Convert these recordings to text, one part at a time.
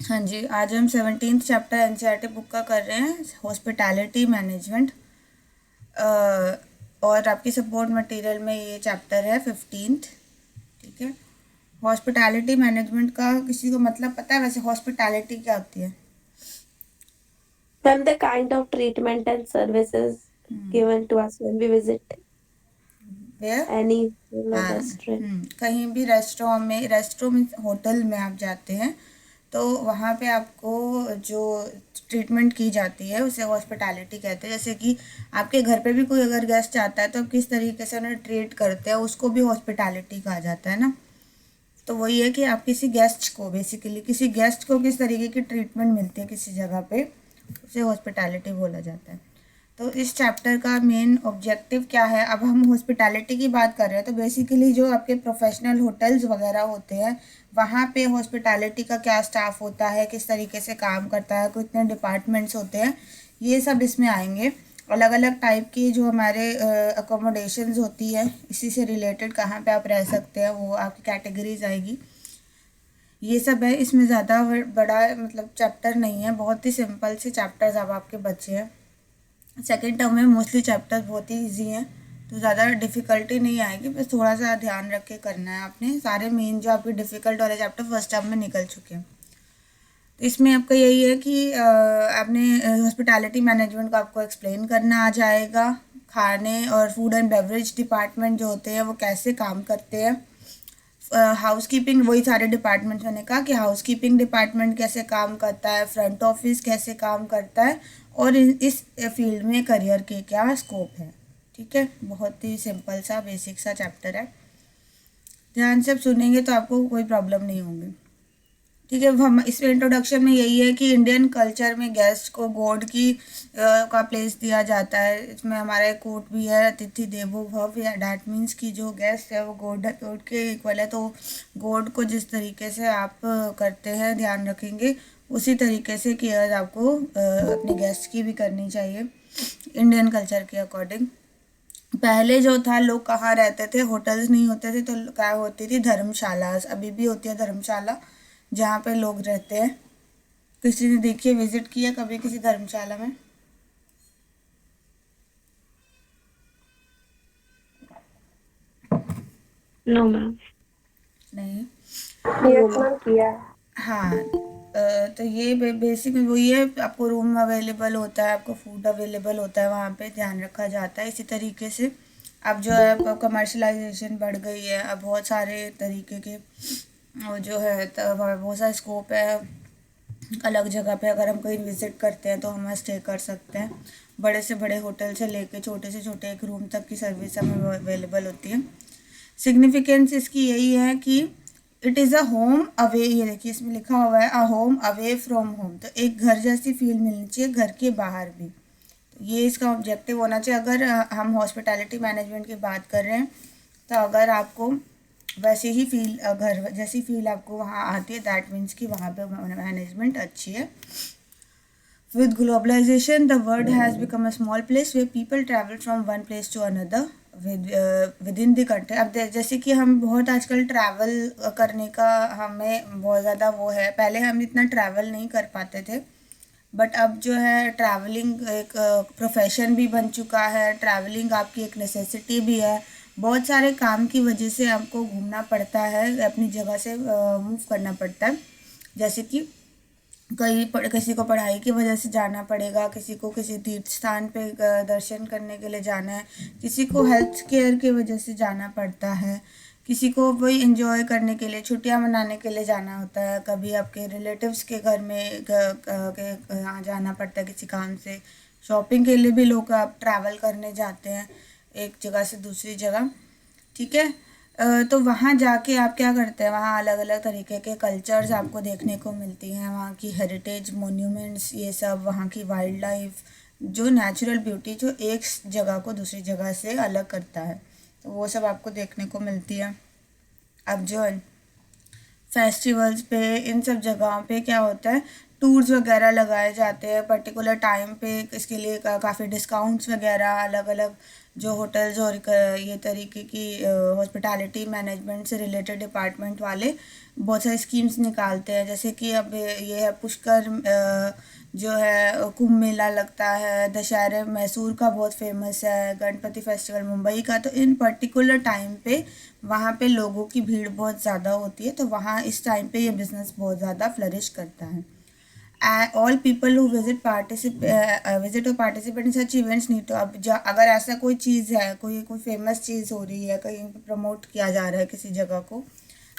हाँ जी, आज हम 17th चैप्टर एनसीईआरटी बुक का कर रहे हैं, हॉस्पिटैलिटी मैनेजमेंट। और आपकी सपोर्ट मटेरियल में ये चैप्टर है 15th। ठीक है। हॉस्पिटैलिटी मैनेजमेंट का किसी को मतलब पता है? वैसे हॉस्पिटैलिटी क्या होती है? Ma'am, the kind of treatment and services given to us when we visit where? any hotel or हाँ। restaurant. कहीं भी रेस्टोरेंट होटल में आप जाते हैं तो वहाँ पे आपको जो ट्रीटमेंट की जाती है उसे हॉस्पिटैलिटी कहते हैं। जैसे कि आपके घर पे भी कोई अगर गेस्ट आता है तो आप किस तरीके से उन्हें ट्रीट करते हैं उसको भी हॉस्पिटैलिटी कहा जाता है ना। तो वही है कि आप किसी गेस्ट को किस तरीके की ट्रीटमेंट मिलती है किसी जगह पे, उसे हॉस्पिटैलिटी बोला जाता है। तो इस चैप्टर का मेन ऑब्जेक्टिव क्या है? अब हम हॉस्पिटैलिटी की बात कर रहे हैं तो बेसिकली जो आपके प्रोफेशनल होटल्स वगैरह होते हैं वहाँ पे हॉस्पिटैलिटी का क्या स्टाफ होता है, किस तरीके से काम करता है, कितने डिपार्टमेंट्स होते हैं, ये सब इसमें आएंगे। अलग अलग टाइप की जो हमारे अकोमोडेशंस होती है, इसी से रिलेटेड कहाँ पे आप रह सकते हैं वो आपकी कैटेगरीज आएगी। ये सब है इसमें। ज़्यादा बड़ा मतलब चैप्टर नहीं है, बहुत ही सिंपल से चैप्टर्स अब आपके बच्चे हैं। सेकेंड टर्म में मोस्टली चैप्टर बहुत ही ईजी हैं तो ज़्यादा डिफ़िकल्टी नहीं आएगी, बस थोड़ा सा ध्यान रख के करना है आपने। सारे मेन जो आपके डिफ़िकल्ट वाले चैप्टर फर्स्ट टर्म में निकल चुके हैं। तो इसमें आपका यही है कि आपने हॉस्पिटैलिटी मैनेजमेंट को आपको एक्सप्लेन करना आ जाएगा। खाने और फूड एंड बेवरेज डिपार्टमेंट जो होते हैं वो कैसे काम करते हैं। हाउस कीपिंग, वही सारे डिपार्टमेंट्स मैंने कहा कि हाउस कीपिंग डिपार्टमेंट कैसे काम करता है, फ्रंट ऑफिस कैसे काम करता है, और इस फील्ड में करियर के क्या स्कोप है। ठीक है, बहुत ही सिंपल सा बेसिक सा चैप्टर है। ध्यान से आप सुनेंगे तो आपको कोई प्रॉब्लम नहीं होगी। ठीक है, हम इस इंट्रोडक्शन में यही है कि इंडियन कल्चर में गेस्ट को गॉड की का प्लेस दिया जाता है। इसमें हमारा एक कोट भी है, अतिथि देवो भव, या डैट मीन्स कि जो गेस्ट है वो गॉड के इक्वल है। तो गॉड को जिस तरीके से आप करते हैं, ध्यान रखेंगे उसी तरीके से केयर आपको अपने गेस्ट की भी करनी चाहिए इंडियन कल्चर के अकॉर्डिंग। पहले जो था, लोग कहाँ रहते थे, होटल्स नहीं होते थे तो क्या होती थी, धर्मशाला। अभी भी होती है धर्मशाला जहाँ पे लोग रहते हैं। किसी ने देखिए विजिट किया कभी किसी धर्मशाला में? No, ma'am. नहीं। Yes, ma'am. किया है. हाँ। तो ये बेसिक में वही है, आपको रूम अवेलेबल होता है, आपको फूड अवेलेबल होता है, वहाँ पे ध्यान रखा जाता है। इसी तरीके से अब जो है कमर्शलाइजेशन बढ़ गई है, अब बहुत सारे तरीके के वो जो है तो बहुत सारा स्कोप है। अलग जगह पे अगर हम कहीं विजिट करते हैं तो हम स्टे कर सकते हैं। बड़े से बड़े होटल से लेके छोटे से छोटे एक रूम तक की सर्विस हमें अवेलेबल होती है। सिग्निफिकेंस इसकी यही है कि it is a home away. ये देखिए इसमें लिखा हुआ है a home away from home, तो एक घर जैसी फील मिलनी चाहिए घर के बाहर भी। तो ये इसका ऑब्जेक्टिव होना चाहिए। अगर हम हॉस्पिटैलिटी मैनेजमेंट की बात कर रहे हैं तो अगर आपको वैसे ही फील, घर जैसी फील आपको वहाँ आती है, दैट मीन्स कि वहाँ पे मैनेजमेंट अच्छी है। With globalization, the world has become a small place where people travel from one place to another within the country। अब जैसे कि हम बहुत आजकल ट्रैवल करने का हमें बहुत ज़्यादा वो है। पहले हम इतना ट्रैवल नहीं कर पाते थे, बट अब जो है ट्रैवलिंग एक प्रोफेशन भी बन चुका है। ट्रैवलिंग आपकी एक नेसेसिटी भी है। बहुत सारे काम की वजह से आपको घूमना पड़ता है, अपनी जगह से मूव करना पड़ता है। जैसे कि किसी को पढ़ाई की वजह से जाना पड़ेगा, किसी को किसी तीर्थ स्थान पे दर्शन करने के लिए जाना है, किसी को हेल्थ केयर की वजह से जाना पड़ता है, किसी को वही एंजॉय करने के लिए छुट्टियां मनाने के लिए जाना होता है, कभी आपके रिलेटिव्स के घर में के यहाँ जाना पड़ता है किसी काम से। शॉपिंग के लिए भी लोग आप ट्रैवल करने जाते हैं एक जगह से दूसरी जगह। ठीक है। तो वहाँ जाके आप क्या करते हैं, वहाँ अलग अलग तरीके के कल्चर्स आपको देखने को मिलती हैं, वहाँ की हेरिटेज मोन्यूमेंट्स, ये सब, वहाँ की वाइल्ड लाइफ, जो नेचुरल ब्यूटी जो एक जगह को दूसरी जगह से अलग करता है, तो वो सब आपको देखने को मिलती है। अब जो फेस्टिवल्स पे, इन सब जगहों पे क्या होता है, टूर्स वगैरह लगाए जाते हैं पर्टिकुलर टाइम पे। इसके लिए काफ़ी डिस्काउंट्स वगैरह अलग अलग जो होटल्स और ये तरीके की हॉस्पिटैलिटी मैनेजमेंट से रिलेटेड डिपार्टमेंट वाले बहुत सारी स्कीम्स निकालते हैं। जैसे कि अब ये है पुष्कर, जो है कुंभ मेला लगता है, दशहरे मैसूर का बहुत फेमस है, गणपति फेस्टिवल मुंबई का। तो इन पर्टिकुलर टाइम पे वहाँ पे लोगों की भीड़ बहुत ज़्यादा होती है, तो वहाँ इस टाइम पे ये बिज़नेस बहुत ज़्यादा फ्लरिश करता है। All people who visit or participate in such events need to, अब अगर ऐसा कोई चीज़ है, कोई कोई फेमस चीज़ हो रही है, कहीं प्रमोट किया जा रहा है किसी जगह को,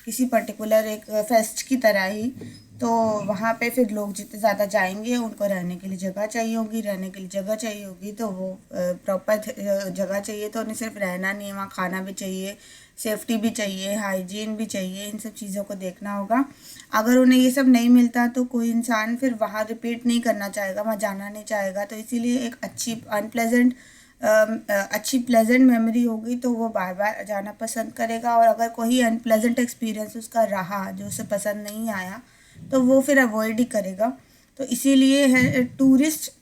किसी पर्टिकुलर एक फेस्ट की तरह ही, तो वहाँ पे फिर लोग जितने ज़्यादा जाएंगे उनको रहने के लिए जगह चाहिए होगी, रहने के लिए जगह चाहिए होगी, तो वो प्रॉपर जगह चाहिए, तो उन्हें सिर्फ रहना नहीं है, वहाँ खाना भी चाहिए, सेफ्टी भी चाहिए, हाइजीन भी चाहिए, इन सब चीज़ों को देखना होगा। अगर उन्हें ये सब नहीं मिलता तो कोई इंसान फिर वहाँ रिपीट नहीं करना चाहेगा, वहाँ जाना नहीं चाहेगा। तो इसीलिए एक अच्छी प्लेजेंट मेमोरी होगी तो वो बार बार जाना पसंद करेगा। और अगर कोई अनप्लेजेंट एक्सपीरियंस उसका रहा जो उसे पसंद नहीं आया तो वो फिर अवॉइड ही करेगा। तो इसीलिए है टूरिस्ट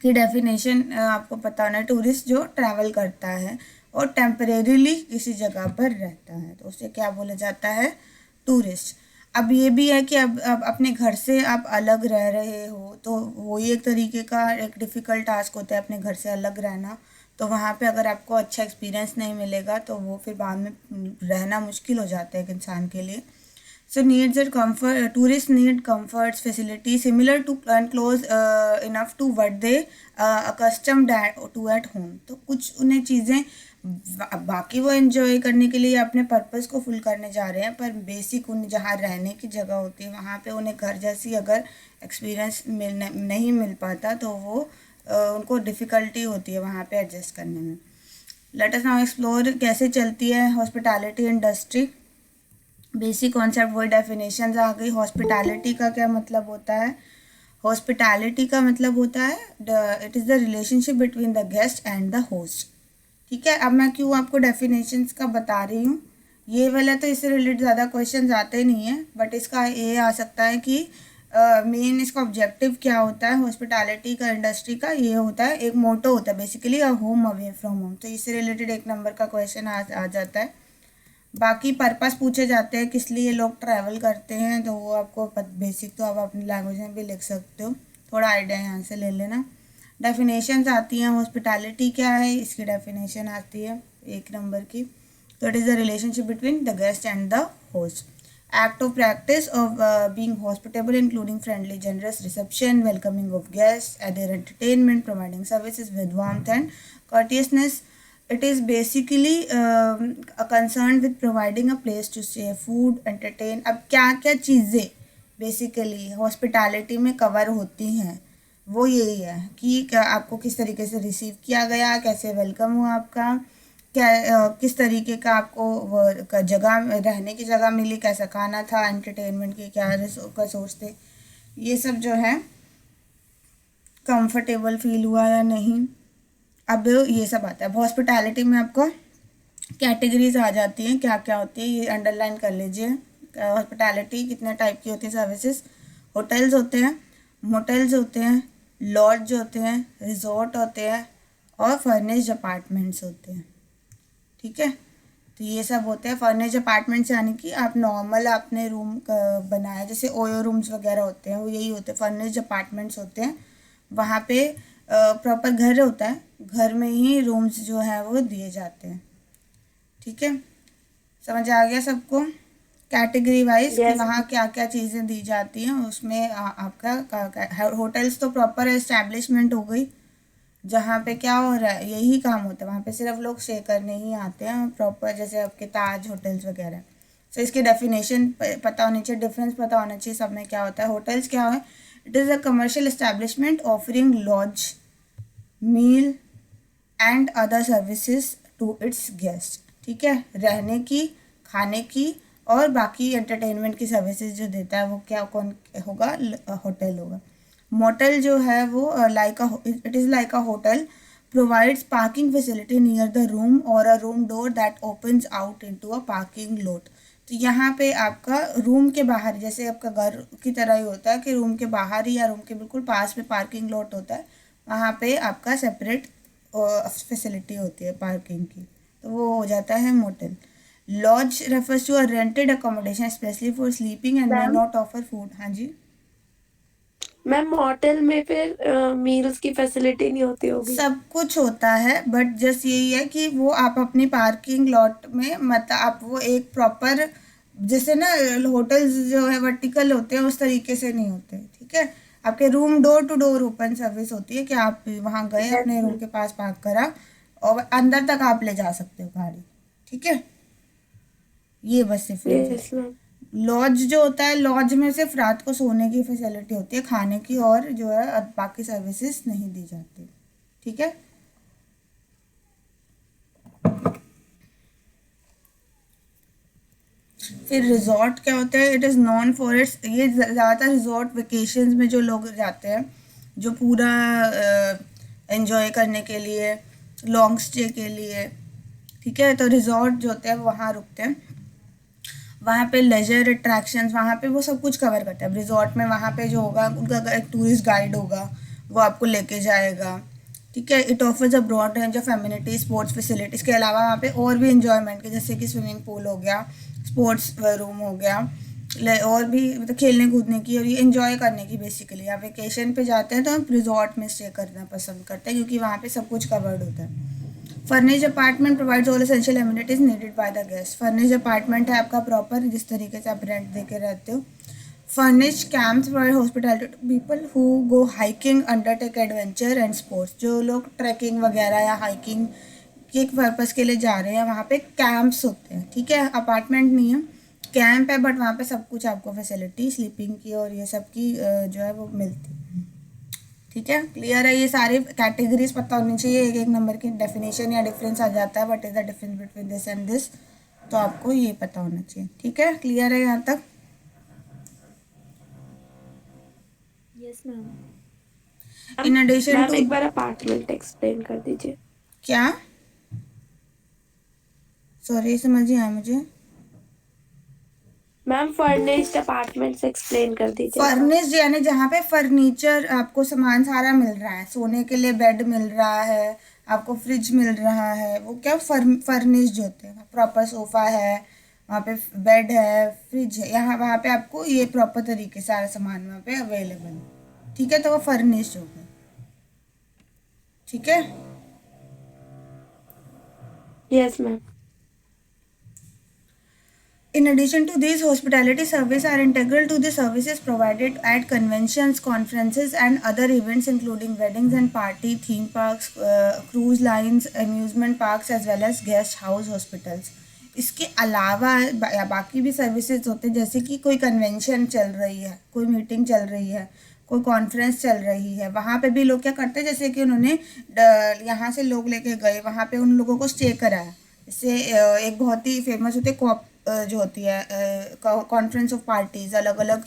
की डेफिनेशन आपको पता होना है। टूरिस्ट जो ट्रैवल करता है और टेम्परेरीली किसी जगह पर रहता है तो उसे क्या बोला जाता है, टूरिस्ट। अब ये भी है कि अब अपने घर से आप अलग रह रहे हो तो वही एक तरीके का एक डिफ़िकल्ट टास्क होता है अपने घर से अलग रहना। तो वहाँ पे अगर आपको अच्छा एक्सपीरियंस नहीं मिलेगा तो वो फिर बाद में रहना मुश्किल हो जाता है एक इंसान के लिए। So needs and comfort. Tourists need comforts, facilities similar to and close enough to what they accustomed to at home. तो कुछ उन्हें चीज़ें बाकी वो एंजॉय करने के लिए अपने पर्पस को फुल करने जा रहे हैं, पर बेसिक उन्हें जहाँ रहने की जगह होती है वहाँ पे उन्हें घर जैसी अगर एक्सपीरियंस नहीं मिल पाता तो वो उनको डिफ़िकल्टी होती है वहाँ पे एडजस्ट करने में। लेट अस नाउ एक्सप्लोर कैसे चलती है हॉस्पिटैलिटी इंडस्ट्री। बेसिक कॉन्सेप्ट वही डेफिनेशंस आ गई। हॉस्पिटैलिटी का क्या मतलब होता है? हॉस्पिटैलिटी का मतलब होता है it is the relationship between the guest and the host. ठीक है, अब मैं क्यों आपको डेफिनेशंस का बता रही हूँ, ये वाला तो इससे रिलेटेड ज़्यादा क्वेश्चन आते नहीं हैं, बट इसका ये आ सकता है कि मेन इसका ऑब्जेक्टिव क्या होता है हॉस्पिटैलिटी का इंडस्ट्री का। ये होता है एक मोटो होता है basically a home away from home, तो इससे रिलेटेड एक नंबर का क्वेश्चन आ जाता है। बाकी पर्पस पूछे जाते हैं किस लिए लोग ट्रैवल करते हैं, तो वो आपको बेसिक तो आप अपनी लैंग्वेज में भी लिख सकते हो, थोड़ा आइडिया यहाँ से ले लेना। डेफिनेशंस आती हैं, हॉस्पिटैलिटी क्या है इसकी डेफिनेशन आती है एक नंबर की। तो it is the relationship between the guest and the host. Act of practice of being hospitable including friendly generous reception, welcoming of guest at there entertainment, providing services with warmth and courteousness. It is basically concerned with providing a place to stay, food, entertain। अब क्या क्या चीज़ें basically hospitality में cover होती हैं वो यही है कि क्या आपको किस तरीके से रिसीव किया गया, कैसे वेलकम हुआ आपका, क्या किस तरीके का आपको जगह रहने की जगह मिली, कैसा खाना था, एंटरटेनमेंट के क्या रिसोर्स थे, ये सब जो है कंफर्टेबल फील हुआ या नहीं, अब ये सब आता है। अब हॉस्पिटैलिटी में आपको कैटेगरीज आ जाती हैं, क्या क्या होती है ये अंडरलाइन कर लीजिए। हॉस्पिटैलिटी कितने टाइप की होती है सर्विसेज? होटल्स होते हैं, मोटल्स होते हैं, लॉज होते हैं, रिजॉर्ट होते हैं और फर्निश्ड अपार्टमेंट्स होते हैं। ठीक है, तो ये सब होते हैं। फर्निश्ड अपार्टमेंट्स यानी कि आप नॉर्मल आपने रूम बनाया, जैसे ओयो रूम्स वगैरह होते हैं वो यही होते हैं, फर्निश्ड अपार्टमेंट्स होते हैं। वहाँ पे प्रॉपर घर होता है, घर में ही रूम्स जो है वो दिए जाते हैं। ठीक है, समझ आ गया सबको कैटेगरी वाइज कि वहाँ क्या क्या चीज़ें दी जाती हैं उसमें। आपका होटल्स तो प्रॉपर एस्टैब्लिशमेंट हो गई जहाँ पे क्या हो रहा है यही काम होता है, वहाँ पे सिर्फ लोग स्टे करने ही आते हैं प्रॉपर, जैसे आपके ताज होटल्स वगैरह। सो इसकी डेफिनेशन पता होनी चाहिए, डिफरेंस पता होना चाहिए सब में क्या होता है। होटल्स क्या है? It is a commercial establishment offering lodge, meal and other services to its guest. ठीक है, रहने की, खाने की और बाकी एंटरटेनमेंट की सर्विसेज जो देता है वो क्या कौन होगा? होटल होगा। मोटल जो है वो it is like a hotel provides parking facility near the room और a room door that opens out into a parking lot. तो यहाँ पे आपका रूम के बाहर, जैसे आपका घर की तरह ही होता है कि रूम के बाहर ही या रूम के बिल्कुल पास में पार्किंग लॉट होता है, वहाँ पे आपका सेपरेट फैसिलिटी होती है पार्किंग की, तो वो हो जाता है motel. Lodge refers to a rented accommodation specially for sleeping and may ma'am not offer food. हाँ जी। मैम होटल में फिर मील्स की फैसिलिटी नहीं होती होगी? सब कुछ होता है बट जस्ट यही है कि वो आप अपनी पार्किंग लॉट में मत आप वो एक प्रॉपर, जैसे ना होटल्स जो है वर्टिकल होते हैं उस तरीके से नहीं होते, ठीक है। आपके room door to door open service होती है कि आप वहाँ गए यस अपने रूम मैम। के पास पार्क करा और अंदर तक आप ले जा सकते हो गाड़ी, ठीक है। ये बस डिफरेंस है। Yes ma'am. लॉज जो होता है, लॉज में सिर्फ रात को सोने की फैसिलिटी होती है, खाने की और जो है बाकी सर्विसेज नहीं दी जाती, ठीक है। फिर रिजॉर्ट क्या होता है, it is non for its, ये ज़्यादातर रिजॉर्ट वेकेशंस में जो लोग जाते हैं, जो पूरा एंजॉय करने के लिए, लॉन्ग स्टे के लिए, ठीक है। तो रिजॉर्ट जो होते हैं वो वहाँ रुकते हैं, वहाँ पे लेजर अट्रैक्शंस, वहाँ पे वो सब कुछ कवर करते हैं रिजॉर्ट में। वहाँ पे जो होगा उनका एक टूरिस्ट गाइड होगा, वो आपको लेके जाएगा, ठीक है। It offers a broad range of amenity sports facilities के अलावा वहाँ पे और भी इंजॉयमेंट के, जैसे कि स्विमिंग पूल हो गया, स्पोर्ट्स रूम हो गया, और भी मतलब खेलने कूदने की और ये इंजॉय करने की। बेसिकली आप वेकेशन पे जाते हैं तो आप रिजॉर्ट में स्टे करना पसंद करते हैं क्योंकि वहाँ पे सब कुछ कवर्ड होता है। Furnished apartment provides all essential amenities needed by the guest. Furnished apartment है आपका प्रॉपर, जिस तरीके से आप रेंट दे के रहते हो। Furnished camps provide hospitality to people who go hiking, undertake adventure and sports. जो लोग ट्रैकिंग वगैरह या हाइकिंग के एक पर्पज़ के लिए जा रहे हैं, वहाँ पे कैंप्स होते हैं, ठीक है। अपार्टमेंट नहीं है, कैंप है, बट वहाँ पे सब कुछ आपको फैसिलिटी स्लीपिंग की और ये सब की जो है वो मिलती है, ठीक है। क्लियर है, ये सारी कैटेगरीज पता होनी चाहिए। एक एक नंबर की डेफिनेशन या डिफरेंस आ जाता है, what is the difference between this and this, तो आपको ये पता होना चाहिए, ठीक है। क्लियर है यहाँ तक? Yes ma'am. In addition ma'am to एक बार अपार्टमेंट एक्सप्लेन कर दीजिए। क्या, सॉरी समझ नहीं आया मुझे। मैम फर्निश्ड अपार्टमेंट्स एक्सप्लेन कर दीजिए एक बार। फर्निश्ड यानी जहाँ पे फर्नीचर आपको सामान सारा मिल रहा है, सोने के लिए बेड मिल रहा है, आपको फ्रिज मिल रहा है, वो क्या फर्निश्ड होते हैं। प्रॉपर सोफा है, वहाँ पे बेड है, फ्रिज है, यहाँ वहाँ पे आपको ये प्रॉपर तरीके से सारा सामान वहाँ पे अवेलेबल है, ठीक है। तो वो फर्निश्ड हो गए, ठीक है। Yes ma'am. In addition to these, hospitality services are integral to the services provided at conventions, conferences, and other events, including weddings and party, theme parks, cruise lines, amusement parks, as well as guest house hospitals. इसके अलावा बाकी भी services होते हैं, जैसे कि कोई convention चल रही है, कोई मीटिंग चल रही है, कोई कॉन्फ्रेंस चल रही है, वहाँ पे भी लोग क्या करते हैं, जैसे कि उन्होंने यहाँ से लोग लेके गए, वहाँ पे उन लोगों को स्टे कराया। जैसे एक बहुत ही फेमस होती है कॉप जो होती है कॉन्फ्रेंस ऑफ पार्टीज, अलग अलग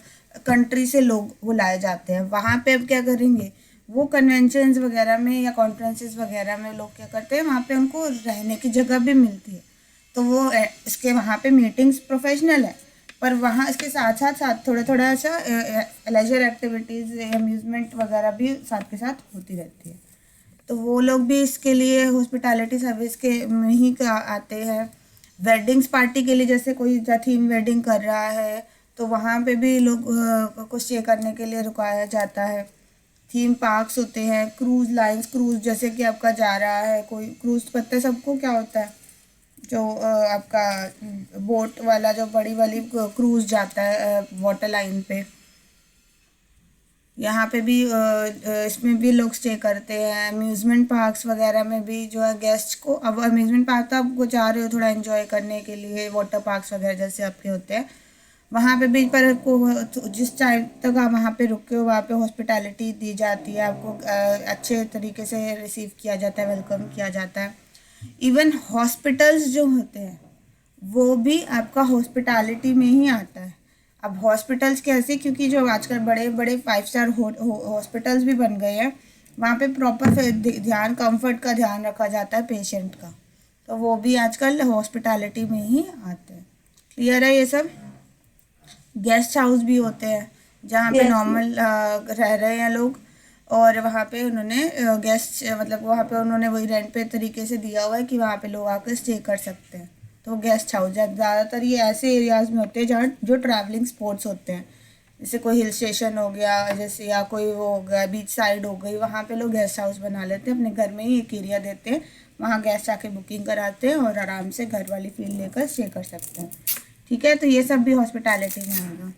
कंट्री से लोग बुलाए जाते हैं, वहाँ पे अब क्या करेंगे, वो कन्वेंशंस वगैरह में या कॉन्फ्रेंसेस वगैरह में लोग क्या करते हैं, वहाँ पे उनको रहने की जगह भी मिलती है। तो वो इसके वहाँ पे मीटिंग्स प्रोफेशनल है, पर वहाँ इसके साथ साथ साथ थोड़ा थोड़ा सा लेजर एक्टिविटीज़, अम्यूज़मेंट वगैरह भी साथ के साथ होती रहती है। तो वो लोग भी इसके लिए हॉस्पिटैलिटी सर्विस के में ही आते हैं। वेडिंग्स पार्टी के लिए, जैसे कोई थीम वेडिंग कर रहा है तो वहाँ पे भी लोग को स्टे करने के लिए रुकाया जाता है। थीम पार्क्स होते हैं, क्रूज लाइंस, क्रूज जैसे कि आपका जा रहा है कोई क्रूज, पता है सबको क्या होता है, जो आपका बोट वाला जो बड़ी वाली क्रूज जाता है वाटर लाइन पे, यहाँ पे भी इसमें भी लोग स्टे करते हैं। अम्यूज़मेंट पार्क्स वगैरह में भी जो है गेस्ट को, अब अम्यूज़मेंट पार्क तो आप जा रहे हो थोड़ा एंजॉय करने के लिए, वाटर पार्क्स वगैरह जैसे आपके होते हैं, वहाँ पे भी पर को जिस टाइम तक आप वहाँ पे रुके हो वहाँ पे हॉस्पिटैलिटी दी जाती है आपको, अच्छे तरीके से रिसीव किया जाता है, वेलकम किया जाता है। इवन हॉस्पिटल्स जो होते हैं वो भी आपका हॉस्पिटैलिटी में ही आता है। अब हॉस्पिटल्स कैसे, क्योंकि जो आजकल बड़े बड़े 5 स्टार हॉस्पिटल्स भी बन गए हैं, वहाँ पे प्रॉपर ध्यान, कंफर्ट का ध्यान रखा जाता है पेशेंट का, तो वो भी आजकल हॉस्पिटैलिटी में ही आते हैं। क्लियर है ये सब? गेस्ट हाउस भी होते हैं जहाँ पे यस मैम। नॉर्मल रह रहे हैं लोग, और वहाँ पे उन्होंने गेस्ट मतलब वहाँ पे उन्होंने वही रेंट पे तरीके से दिया हुआ है कि वहाँ पे लोग आकर स्टे कर सकते हैं। तो गेस्ट हाउस ज़्यादातर ये ऐसे एरियाज़ में होते हैं जहाँ जो ट्रैवलिंग स्पॉट्स होते हैं, जैसे कोई हिल स्टेशन हो गया, जैसे या कोई वो हो गया बीच साइड हो गई, वहाँ पे लोग गेस्ट हाउस बना लेते हैं, अपने घर में ही एक एरिया देते हैं, वहाँ गेस्ट आके बुकिंग कराते हैं और आराम से घर वाली फील लेकर स्टे कर सकते हैं। ठीक है, तो ये सब भी हॉस्पिटैलिटी में आएगा।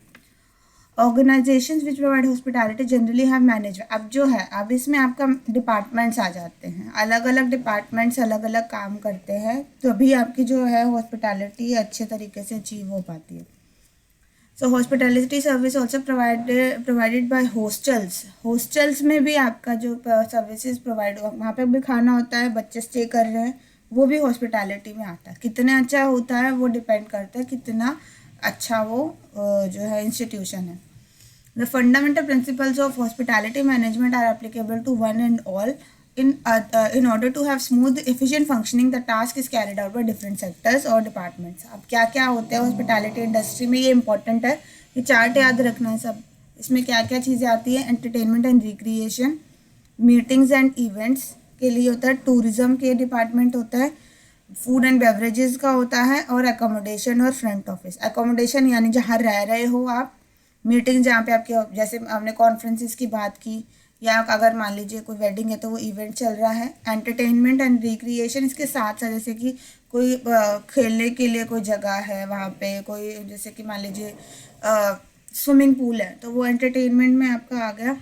Organisations which provide hospitality generally have management. अब जो है, अब इसमें आपका डिपार्टमेंट्स आ जाते हैं, अलग अलग डिपार्टमेंट्स अलग अलग काम करते हैं, तभी आपकी जो है हॉस्पिटैलिटी अच्छे तरीके से अचीव हो पाती है। So hospitality service also provided by hostels. Hostels में भी आपका जो सर्विसेज प्रोवाइड, वहाँ पे भी खाना होता है, बच्चे स्टे कर रहे हैं, वो भी हॉस्पिटैलिटी में आता है। कितना अच्छा होता है वो डिपेंड करता है कितना अच्छा वो जो है इंस्टीट्यूशन है। The fundamental principles of hospitality management are applicable to one and all. In order to have smooth, efficient functioning, the task is carried out by different sectors or departments. अब क्या क्या होता है हॉस्पिटैलिटी इंडस्ट्री में, ये important है, ये chart याद रखना है सब। इसमें क्या क्या चीज़ें आती है, entertainment and recreation, meetings and events के लिए होता है, टूरिज्म के डिपार्टमेंट होता है, फूड एंड बेवरेजेस का होता है, और अकोमोडेशन और फ्रंट ऑफिस। अकोमोडेशन यानी जहाँ रह रहे हो आप, मीटिंग जहाँ पे आपके, जैसे हमने कॉन्फ्रेंसेस की बात की, या अगर मान लीजिए कोई वेडिंग है तो वो इवेंट चल रहा है। एंटरटेनमेंट एंड रिक्रिएशन इसके साथ साथ, जैसे कि कोई खेलने के लिए कोई जगह है वहाँ पे, कोई जैसे कि मान लीजिए स्विमिंग पूल है, तो वो एंटरटेनमेंट में आपका आ गया।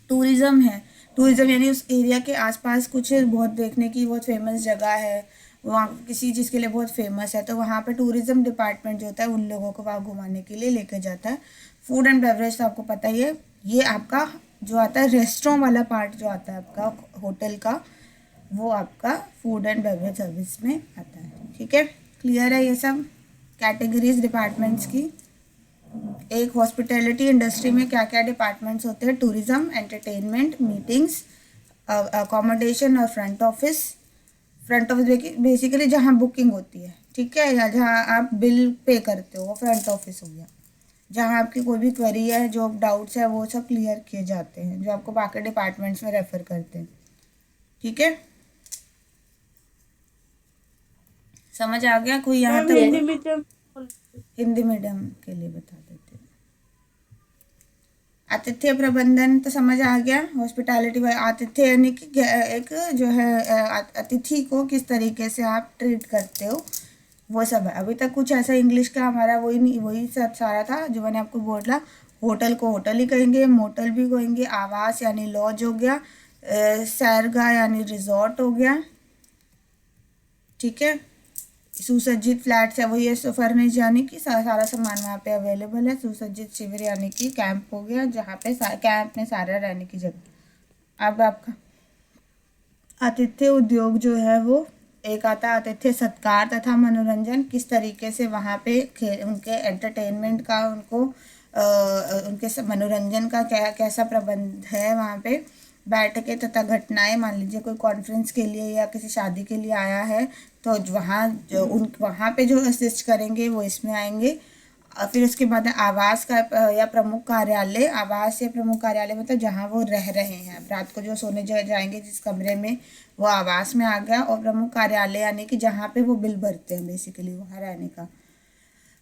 टूरिज़्म है, टूरिज़्म यानी उस एरिया के आसपास कुछ बहुत देखने की बहुत फेमस जगह है, वहाँ किसी चीज़ के लिए बहुत फेमस है, तो वहाँ पे टूरिज़्म डिपार्टमेंट जो होता है उन लोगों को वहाँ घुमाने के लिए लेकर जाता है। फूड एंड बेवरेज तो आपको पता ही है, ये आपका जो आता है रेस्टोरेंट वाला पार्ट जो आता है आपका होटल का, वो आपका फूड एंड बेवरेज सर्विस में आता है। ठीक है, क्लियर है ये सब कैटेगरीज डिपार्टमेंट्स की। एक हॉस्पिटैलिटी इंडस्ट्री में क्या क्या डिपार्टमेंट्स होते हैं, टूरिज्म, एंटरटेनमेंट, मीटिंग्स, अकोमोडेशन और front office. Front office basically जहाँ बुकिंग होती है, ठीक है, या जहाँ आप बिल पे करते हो वो फ्रंट ऑफिस हो गया। जहाँ आपकी कोई भी क्वेरी है, जो डाउट्स है, वो सब क्लियर किए जाते हैं, जो आपको बाकी डिपार्टमेंट्स में रेफर करते हैं। ठीक है, समझ आ गया कोई यहाँ मैम हिंदी तक? मीडियम हिंदी मीडियम के लिए बता देते हैं। आतिथ्य प्रबंधन तो समझ आ गया, हॉस्पिटैलिटी। आतिथ्य यानी कि एक जो है अतिथि को किस तरीके से आप ट्रीट करते हो, वो सब है। अभी तक कुछ ऐसा इंग्लिश का हमारा वही सब सारा था जो मैंने आपको बोला। होटल को होटल ही कहेंगे, मोटल भी कहेंगे, आवास यानी लॉज हो गया, सैरगाह यानी रिजॉर्ट हो गया। ठीक है, सुसज्जित फ्लैट्स है, वही है फर्निश यानी कि सारा सामान वहाँ पे अवेलेबल है। सुसज्जित शिविर यानी कि कैंप हो गया, जहाँ पे कैंप में सारा रहने की जगह। अब आपका आतिथ्य उद्योग जो है वो एक आता है आतिथ्य सत्कार तथा मनोरंजन, किस तरीके से वहाँ पे उनके एंटरटेनमेंट का, उनको उनके मनोरंजन का कैसा प्रबंध है वहाँ पे। बैठकें तथा घटनाएं, मान लीजिए कोई कॉन्फ्रेंस के लिए या किसी शादी के लिए आया है, तो वहाँ पे जो असिस्ट करेंगे वो इसमें आएंगे। और फिर उसके बाद आवास का या प्रमुख कार्यालय। आवास या प्रमुख कार्यालय मतलब जहाँ वो रह रहे हैं, रात को जो सोने जाएंगे जिस कमरे में, वो आवास में आ गया। और प्रमुख कार्यालय यानी कि जहाँ पे वो बिल भरते हैं, बेसिकली वहाँ रहने का।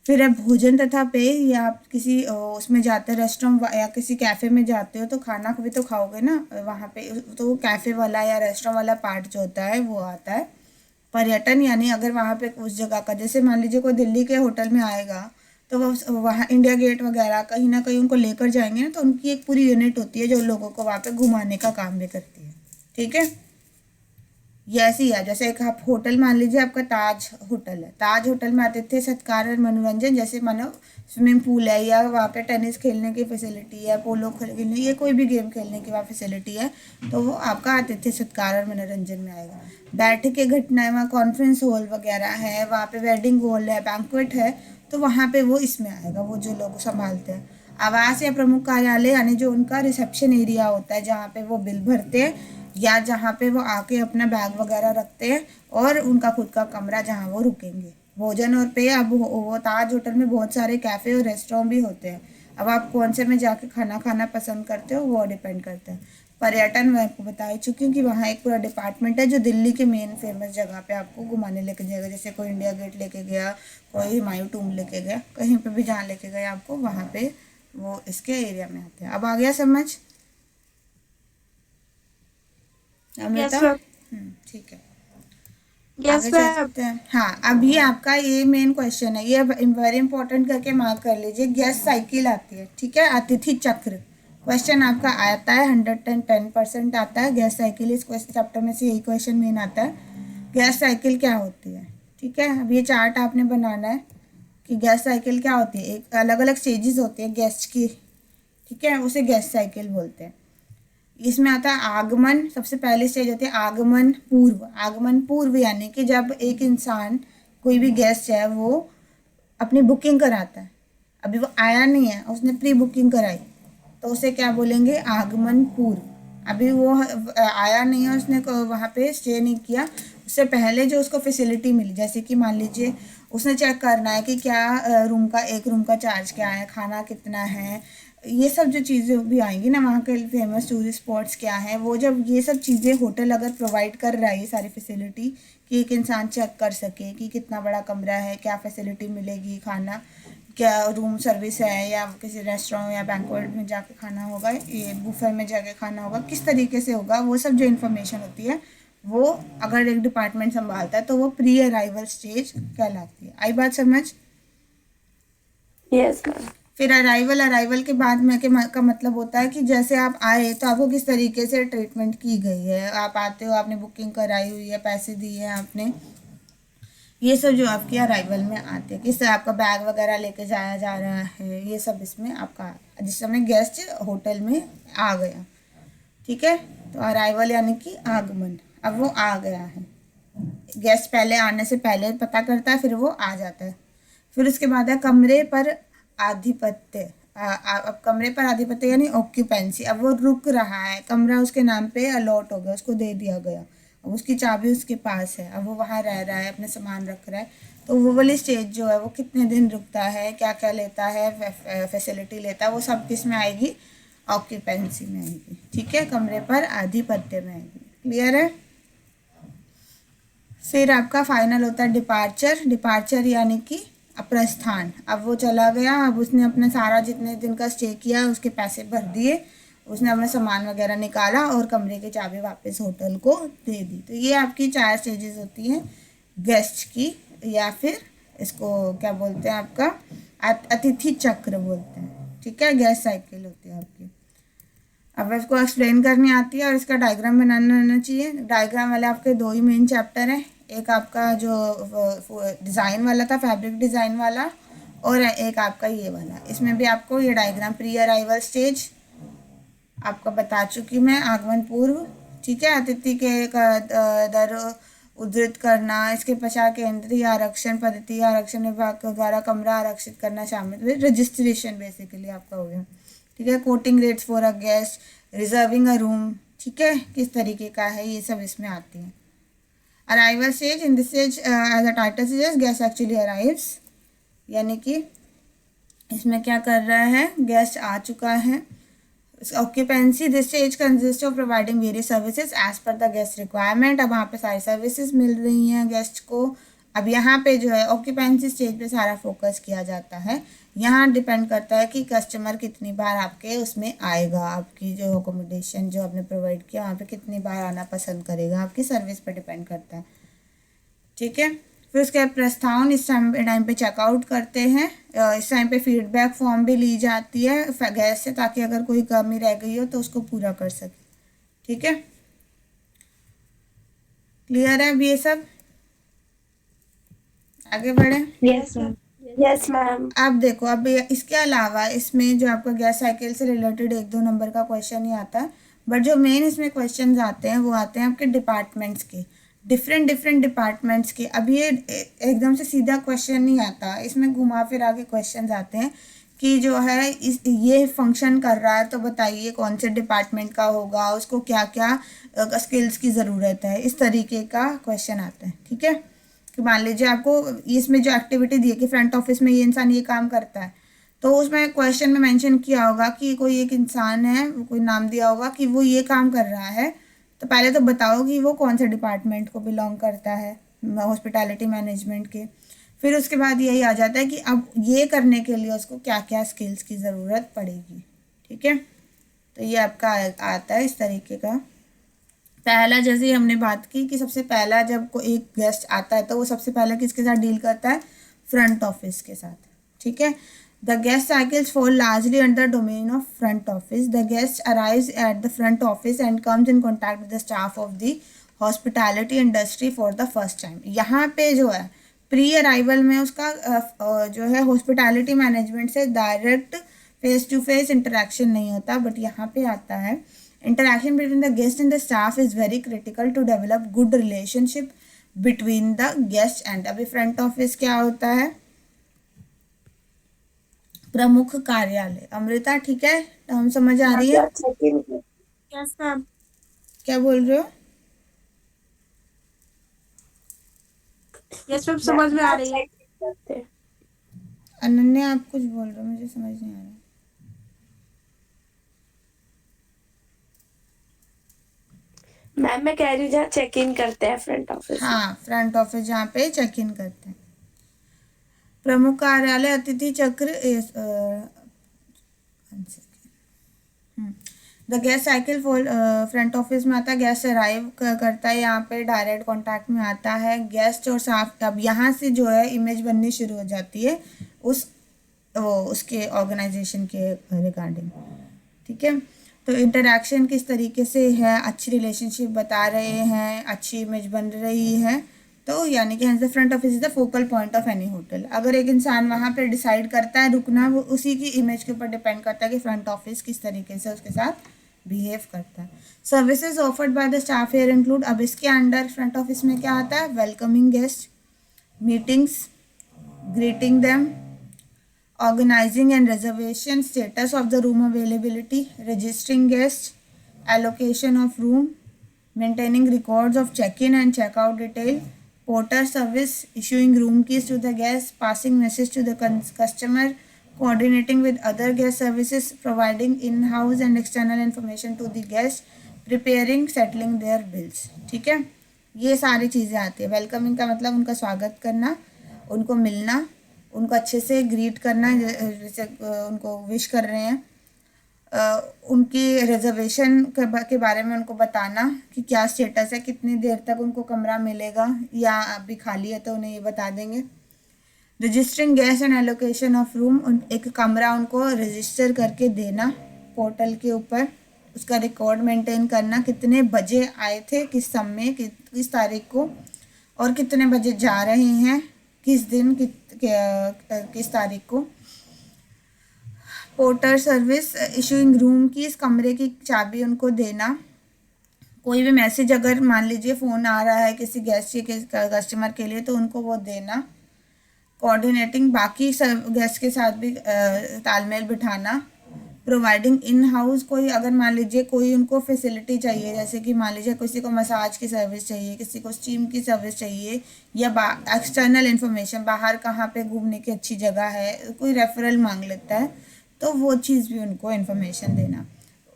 फिर है भोजन तथा पेय, या आप किसी उसमें जाते हैं रेस्टोरेंट या किसी कैफ़े में जाते हो तो खाना भी तो खाओगे ना वहाँ पे, तो वो कैफ़े वाला या रेस्टोरेंट वाला पार्ट जो होता है वो आता है। पर्यटन यानी अगर वहाँ पे उस जगह का, जैसे मान लीजिए कोई दिल्ली के होटल में आएगा तो वो वहाँ इंडिया गेट वगैरह कहीं ना कहीं उनको लेकर जाएंगे ना, तो उनकी एक पूरी यूनिट होती है जो लोगों को वहाँ पे घुमाने का काम भी करती है। ठीक है, ये ऐसी है, जैसे एक आप होटल मान लीजिए आपका ताज होटल है, ताज होटल में आतिथ्य सत्कार और मनोरंजन, जैसे मानो स्विमिंग पूल है, या वहाँ पे टेनिस खेलने की फैसिलिटी है, पोलो खेलने, ये कोई भी गेम खेलने की वहाँ फैसिलिटी है, तो वो आपका आतिथ्य सत्कार और मनोरंजन में आएगा। बैठक घटनाएं, वहाँ कॉन्फ्रेंस हॉल वगैरह है, वहाँ पे वेडिंग हॉल है, बैंक्वेट है, तो वहाँ पे वो इसमें आएगा, वो जो लोग संभालते हैं। आवास या प्रमुख कार्यालय यानी जो उनका रिसेप्शन एरिया होता है, जहाँ पे वो बिल भरते हैं या जहाँ पे वो आके अपना बैग वगैरह रखते हैं, और उनका खुद का कमरा जहाँ वो रुकेंगे। भोजन और पेय, अब वो ताज होटल में बहुत सारे कैफ़े और रेस्टोरेंट भी होते हैं, अब आप कौन से में जाके खाना खाना पसंद करते हो वो डिपेंड करता है। पर्यटन मैं आपको बता ही चुकी हूँ कि वहाँ एक पूरा डिपार्टमेंट है जो दिल्ली के मेन फेमस जगह पे आपको घुमाने लेके जाएगा। जैसे कोई इंडिया गेट लेके गया, कोई हुमायूं टूम लेके गया, कहीं पे भी जहाँ लेके गया आपको वहाँ पे वो इसके एरिया में आते हैं। अब आ गया समझ यस अमृता? मैम। ठीक है, यस आगे चल मैम। सकते हैं। हाँ, अब ये आपका ये मेन क्वेश्चन है, ये वेरी इंपॉर्टेंट करके मार्क कर लीजिए। गैस साइकिल आती है, ठीक है, अतिथि चक्र क्वेश्चन आपका आता है, 110% आता है। गैस साइकिल इस क्वेश्चन चैप्टर में से यही क्वेश्चन मेन आता है। गैस साइकिल क्या होती है, ठीक है। अब ये चार्ट आपने बनाना है कि गैस साइकिल क्या होती है। एक अलग अलग स्टेजेस होती है गैस की, ठीक है, उसे गैस साइकिल बोलते हैं। इसमें आता है आगमन, सबसे पहले स्टेज होती है आगमन पूर्व। आगमन पूर्व यानी कि जब एक इंसान, कोई भी गेस्ट है, वो अपनी बुकिंग कराता है, अभी वो आया नहीं है, उसने प्री बुकिंग कराई, तो उसे क्या बोलेंगे, आगमन पूर्व। अभी वो आया नहीं है, उसने वहाँ पे स्टे नहीं किया, उससे पहले जो उसको फैसिलिटी मिली, जैसे कि मान लीजिए उसने चेक करना है कि क्या रूम का, एक रूम का चार्ज क्या है, खाना कितना है, ये सब जो चीज़ें भी आएंगी ना, वहाँ के फेमस टूरिस्ट स्पॉट्स क्या हैं, वो जब ये सब चीज़ें होटल अगर प्रोवाइड कर रहा है, ये सारी फैसिलिटी, कि एक इंसान चेक कर सके कि कितना बड़ा कमरा है, क्या फैसिलिटी मिलेगी, खाना क्या रूम सर्विस है, या किसी रेस्टोरेंट या बैंक्वेट में जाके खाना होगा, ये बुफे में जाके खाना होगा, किस तरीके से होगा, वो सब जो इन्फॉर्मेशन होती है वो अगर एक डिपार्टमेंट संभालता है तो वो प्री अराइवल स्टेज कहलाती है। आई बात समझ? Yes ma'am. फिर अराइवल, अराइवल के बाद में के का मतलब होता है कि जैसे आप आए तो आपको किस तरीके से ट्रीटमेंट की गई है। आप आते हो, आपने बुकिंग कराई हुई है, पैसे दिए हैं आपने, ये सब जो आपकी अराइवल में आते हैं, किस तरह आपका बैग वगैरह लेके जाया जा रहा है, ये सब इसमें आपका, जिस समय गेस्ट होटल में आ गया, ठीक है। तो अराइवल यानी कि आगमन, अब वो आ गया है, गेस्ट पहले आने से पहले पता करता है, फिर वो आ जाता है। फिर उसके बाद है कमरे पर आधिपत्य। अब कमरे पर आधिपत्य यानी ऑक्यूपेंसी, अब वो रुक रहा है, कमरा उसके नाम पे अलॉट हो गया, उसको दे दिया गया, अब उसकी चाबी उसके पास है, अब वो वहाँ रह रहा है, अपने सामान रख रहा है। तो वो वाली स्टेज जो है वो कितने दिन रुकता है, क्या क्या लेता है, फैसिलिटी लेता है, वो सब किस में आएगी, ऑक्यूपेंसी में आएगी, ठीक है, कमरे पर आधिपत्य में आएगी। क्लियर है? फिर आपका फाइनल होता है डिपार्चर। डिपार्चर यानी कि प्रस्थान, अब वो चला गया, अब उसने अपना सारा जितने दिन का स्टे किया उसके पैसे भर दिए, उसने अपना सामान वगैरह निकाला और कमरे की चाबी वापस होटल को दे दी। तो ये आपकी 4 स्टेजेस होती हैं गेस्ट की, या फिर इसको क्या बोलते हैं, आपका अतिथि चक्र बोलते हैं, ठीक है, गेस्ट साइकिल होती है आपकी। अब इसको एक्सप्लेन करनी आती है और इसका डायग्राम बनाना आना चाहिए। डायग्राम वाले आपके 2 ही मेन चैप्टर हैं, एक आपका जो डिज़ाइन वाला था, फैब्रिक डिज़ाइन वाला, और एक आपका ये वाला। इसमें भी आपको ये डायग्राम, प्री अराइवल स्टेज आपका बता चुकी मैं, आगमन पूर्व, ठीक है, अतिथि के दर उद्धृत करना, इसके पश्चात केंद्रीय आरक्षण पद्धति, आरक्षण विभाग के द्वारा कमरा आरक्षित करना शामिल, रजिस्ट्रेशन बेसिकली आपका हो गया, ठीक है, coating rates for a guest, reserving a room, ठीक है, किस तरीके का है, ये सब इसमें आती है। Arrival stage, in this stage as a title suggest guest actually arrives, यानी कि इसमें क्या कर रहा है, गेस्ट आ चुका है। Occupancy, this stage consist of providing various services as per the guest requirement, अब वहाँ पे सारी सर्विसेज मिल रही हैं गेस्ट को। अब यहाँ पे जो है ऑक्यूपेंसी स्टेज पे सारा फोकस किया जाता है, यहाँ डिपेंड करता है कि कस्टमर कितनी बार आपके उसमें आएगा, आपकी जो अकोमोडेशन जो आपने प्रोवाइड किया वहाँ पे कितनी बार आना पसंद करेगा, आपकी सर्विस पर डिपेंड करता है, ठीक है। फिर उसके बाद प्रस्थान, इस टाइम पे चेकआउट करते हैं, इस टाइम पे फीडबैक फॉर्म भी ली जाती है गैस से, ताकि अगर कोई कमी रह गई हो तो उसको पूरा कर सके, ठीक है। क्लियर है अब ये सब? आगे बढ़े। Yes ma'am. Yes ma'am. अब देखो, अब इसके अलावा इसमें जो आपका गैस साइकिल से रिलेटेड 1-2 नंबर का क्वेश्चन ही आता है, बट जो मेन इसमें क्वेश्चन आते हैं वो आते हैं आपके डिपार्टमेंट्स के, डिफरेंट डिफरेंट डिपार्टमेंट्स के। अब ये एकदम से सीधा क्वेश्चन नहीं आता, इसमें घुमा फिरा के क्वेश्चन आते हैं कि जो है इस ये फंक्शन कर रहा है तो बताइए कौन से डिपार्टमेंट का होगा, उसको क्या क्या स्किल्स की ज़रूरत है, इस तरीके का क्वेश्चन आता है, ठीक है। कि मान लीजिए आपको इसमें जो एक्टिविटी दी है कि फ्रंट ऑफिस में ये इंसान ये काम करता है, तो उसमें क्वेश्चन में मेंशन किया होगा कि कोई एक इंसान है, कोई नाम दिया होगा कि वो ये काम कर रहा है, तो पहले तो बताओ कि वो कौन से डिपार्टमेंट को बिलोंग करता है, हॉस्पिटैलिटी मैनेजमेंट के। फिर उसके बाद यही आ जाता है कि अब ये करने के लिए उसको क्या क्या स्किल्स की ज़रूरत पड़ेगी। ठीक है, तो ये आपका आता है इस तरीके का। पहला जैसे ही हमने बात की कि सबसे पहला जब कोई एक गेस्ट आता है तो वो सबसे पहले किसके साथ डील करता है, फ्रंट ऑफिस के साथ। ठीक है, the guest cycles fall largely under domain of front office. The guest arrives at the front office and comes in contact with the staff of the hospitality industry for the first time. यहाँ पे जो है pre arrival में उसका जो है hospitality management से direct face to face interaction नहीं होता, बट यहाँ पे आता है interaction between the guest and the staff is very critical to develop good relationship between the guest and। अभी फ्रंट ऑफिस क्या होता है, प्रमुख कार्यालय। अमृता ठीक है, तो हम समझ आ रही है, चेक इन। Yes ma'am. क्या बोल रहे हो? यस मैम, समझ में आ रही है। अनन्या आप कुछ बोल रहे हो, मुझे समझ नहीं आ रहा। मैम मैं कह रही हूँ जहाँ चेक इन करते हैं फ्रंट ऑफिस। हाँ, फ्रंट ऑफिस जहाँ पे चेक इन करते हैं। प्रमुख कार्यालय अतिथि चक्र the guest cycle front office में आता है, गेस्ट अराइव करता है, यहाँ पे डायरेक्ट कांटेक्ट में आता है गेस्ट और साफ। अब यहाँ से जो है इमेज बननी शुरू हो जाती है उस उसके ऑर्गेनाइजेशन के रिगार्डिंग। ठीक है, तो इंटरेक्शन किस तरीके से है, अच्छी रिलेशनशिप बता रहे हैं, अच्छी इमेज बन रही है, तो यानी कि the front office is the focal point of any hotel. अगर एक इंसान वहाँ पे डिसाइड करता है रुकना, वो उसी की इमेज के ऊपर डिपेंड करता है कि फ्रंट ऑफिस किस तरीके से उसके साथ बिहेव करता है। Services offered by the staff here include, अब इसके अंडर फ्रंट ऑफिस में क्या आता है, welcoming guest, meetings, greeting them, organizing and reservation status of the room availability, registering guests, allocation of room, maintaining records of check-in and check-out detail, porter service, issuing room keys to the guests, passing message to the customer, coordinating with other guest services, providing in-house and external information to the guests, preparing, settling their bills। ठीक है, ये सारी चीज़ें आती है। Welcoming का मतलब उनका स्वागत करना, उनको मिलना, उनको अच्छे से ग्रीट करना, जैसे उनको विश कर रहे हैं, उनकी रिजर्वेशन के बारे में उनको बताना कि क्या स्टेटस है, कितनी देर तक उनको कमरा मिलेगा या अभी खाली है तो उन्हें ये बता देंगे। Registering guest and allocation of room, एक कमरा उनको रजिस्टर करके देना पोर्टल के ऊपर, उसका रिकॉर्ड मेंटेन करना, कितने बजे आए थे, किस समय, किस तारीख को, और कितने बजे जा रहे हैं, किस दिन, किस तारीख को। पोर्टर सर्विस, इशूइंग रूम की, इस कमरे की चाबी उनको देना। कोई भी मैसेज अगर मान लीजिए फ़ोन आ रहा है किसी गेस्ट के कस्टमर के लिए तो उनको वो देना। कोऑर्डिनेटिंग, बाकी गेस्ट के साथ भी तालमेल बिठाना। प्रोवाइडिंग इन हाउस, कोई अगर मान लीजिए कोई उनको फैसिलिटी चाहिए, जैसे कि मान लीजिए किसी को मसाज की सर्विस चाहिए, किसी को स्टीम की सर्विस चाहिए, या एक्सटर्नल इन्फॉर्मेशन, बाहर कहाँ पे घूमने की अच्छी जगह है, कोई रेफरल मांग लेता है तो वो चीज़ भी उनको इन्फॉर्मेशन देना।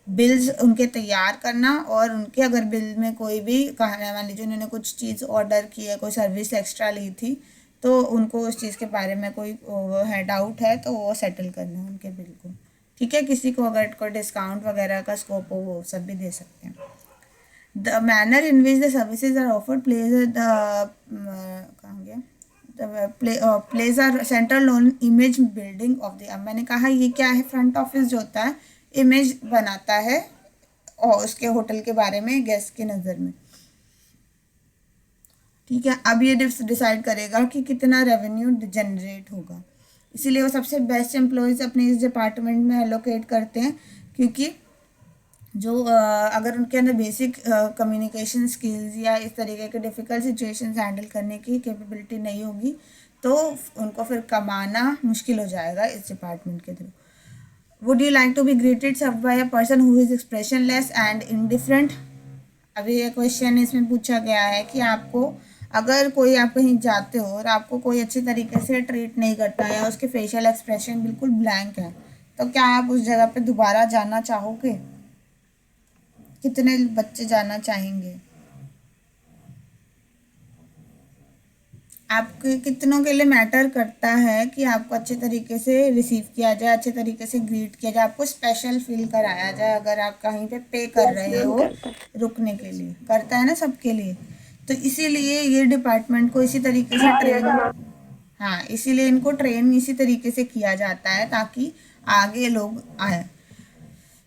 बिल्स उनके तैयार करना, और उनके अगर बिल में कोई भी मान लीजिए उन्होंने कुछ चीज़ ऑर्डर की है, कोई सर्विस एक्स्ट्रा ली थी, तो उनको उस चीज़ के बारे में कोई है डाउट है तो वो सेटल करना है उनके बिल को। ठीक है, किसी को अगर कोई डिस्काउंट वगैरह का स्कोप हो वो सब भी दे सकते हैं। The manner in which the services are offered plays the कहाँ गया, plays are central on image building of the. अब मैंने कहा ये क्या है, फ्रंट ऑफिस जो होता है इमेज बनाता है और उसके होटल के बारे में गेस्ट की नज़र में। ठीक है, अब ये डिसाइड करेगा कि कितना रेवेन्यू जनरेट होगा, इसीलिए वो सबसे बेस्ट एम्प्लॉयज़ अपने इस डिपार्टमेंट में एलोकेट करते हैं, क्योंकि जो अगर उनके अंदर बेसिक कम्युनिकेशन स्किल्स या इस तरीके के डिफ़िकल्ट सिचुएशंस हैंडल करने की कैपेबिलिटी नहीं होगी तो उनको फिर कमाना मुश्किल हो जाएगा इस डिपार्टमेंट के थ्रू। Would you like to be greeted serve by a person who is expressionless and indifferent. अभी ये क्वेश्चन इसमें पूछा गया है कि आपको अगर कोई आप कहीं जाते हो और आपको कोई अच्छे तरीके से ट्रीट नहीं करता है या उसके फेशियल एक्सप्रेशन बिल्कुल ब्लैंक है, तो क्या आप उस जगह पे दोबारा जाना चाहोगे? कितने बच्चे जाना चाहेंगे? आपके कितनों के लिए मैटर करता है कि आपको अच्छे तरीके से रिसीव किया जाए, अच्छे तरीके से ग्रीट किया जाए, आपको स्पेशल फील कराया जाए अगर आप कहीं पे कर यस रहे मैम, हो करता है। रुकने के लिए? करता है ना सबके लिए। तो इसीलिए ये डिपार्टमेंट को इसी तरीके से यस ट्रेन, मैम। हाँ इसीलिए इनको ट्रेन इसी तरीके से किया जाता है ताकि आगे लोग आए।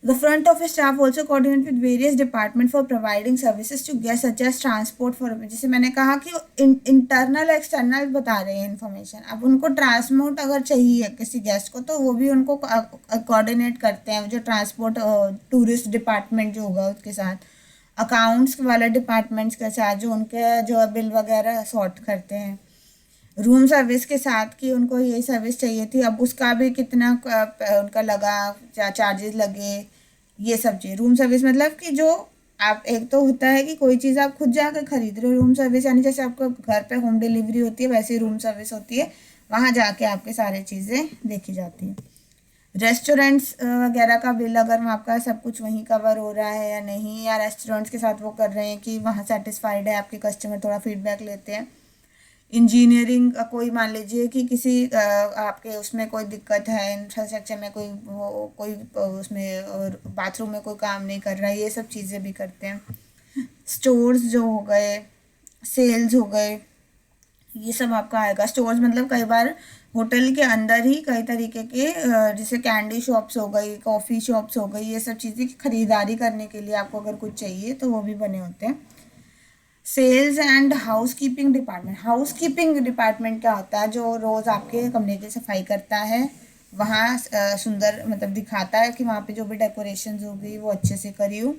The front office staff also coordinate with various departments for providing services to guests such as transport for, जैसे मैंने कहा कि इंटरनल एक्सटर्नल बता रहे हैं इन्फॉर्मेशन। अब उनको ट्रांसपोर्ट अगर चाहिए किसी गेस्ट को तो वो भी उनको कोऑर्डिनेट करते हैं, जो ट्रांसपोर्ट टूरिस्ट डिपार्टमेंट जो होगा उसके साथ, अकाउंट्स वाले डिपार्टमेंट्स के साथ जो उनके जो बिल वगैरह सॉर्ट करते हैं, रूम सर्विस के साथ कि उनको ये सर्विस चाहिए थी, अब उसका भी कितना उनका लगा, चार्जेस लगे, ये सब चीज़। रूम सर्विस मतलब कि जो आप, एक तो होता है कि कोई चीज़ आप खुद जाकर खरीद रहे हो, रूम सर्विस यानी जैसे आपको घर पे होम डिलीवरी होती है वैसे ही रूम सर्विस होती है, वहाँ जाके आपके सारी चीज़ें देखी जाती हैं। रेस्टोरेंट्स वगैरह का बिल, अगर वहाँ आपका सब कुछ वहीं कवर हो रहा है या नहीं, या रेस्टोरेंट्स के साथ वो कर रहे हैं कि वहाँ सेटिस्फाइड है आपके कस्टमर, थोड़ा फीडबैक लेते हैं। इंजीनियरिंग का कोई, मान लीजिए कि किसी आपके उसमें कोई दिक्कत है, इंफ्रास्ट्रक्चर में कोई कोई उसमें बाथरूम में कोई काम नहीं कर रहा है, ये सब चीज़ें भी करते हैं। स्टोर्स जो हो गए, सेल्स हो गए, ये सब आपका आएगा। स्टोर्स मतलब कई बार होटल के अंदर ही कई तरीके के जैसे कैंडी शॉप्स हो गई, कॉफ़ी शॉप्स हो गई, ये सब चीज़ें खरीदारी करने के लिए आपको अगर कुछ चाहिए तो वो भी बने होते हैं। Sales and house keeping department, house keeping department क्या होता है, जो रोज़ आपके कमरे की सफाई करता है, वहाँ सुंदर मतलब दिखाता है कि वहाँ पे जो भी डेकोरेशन होगी वो अच्छे से करी हो,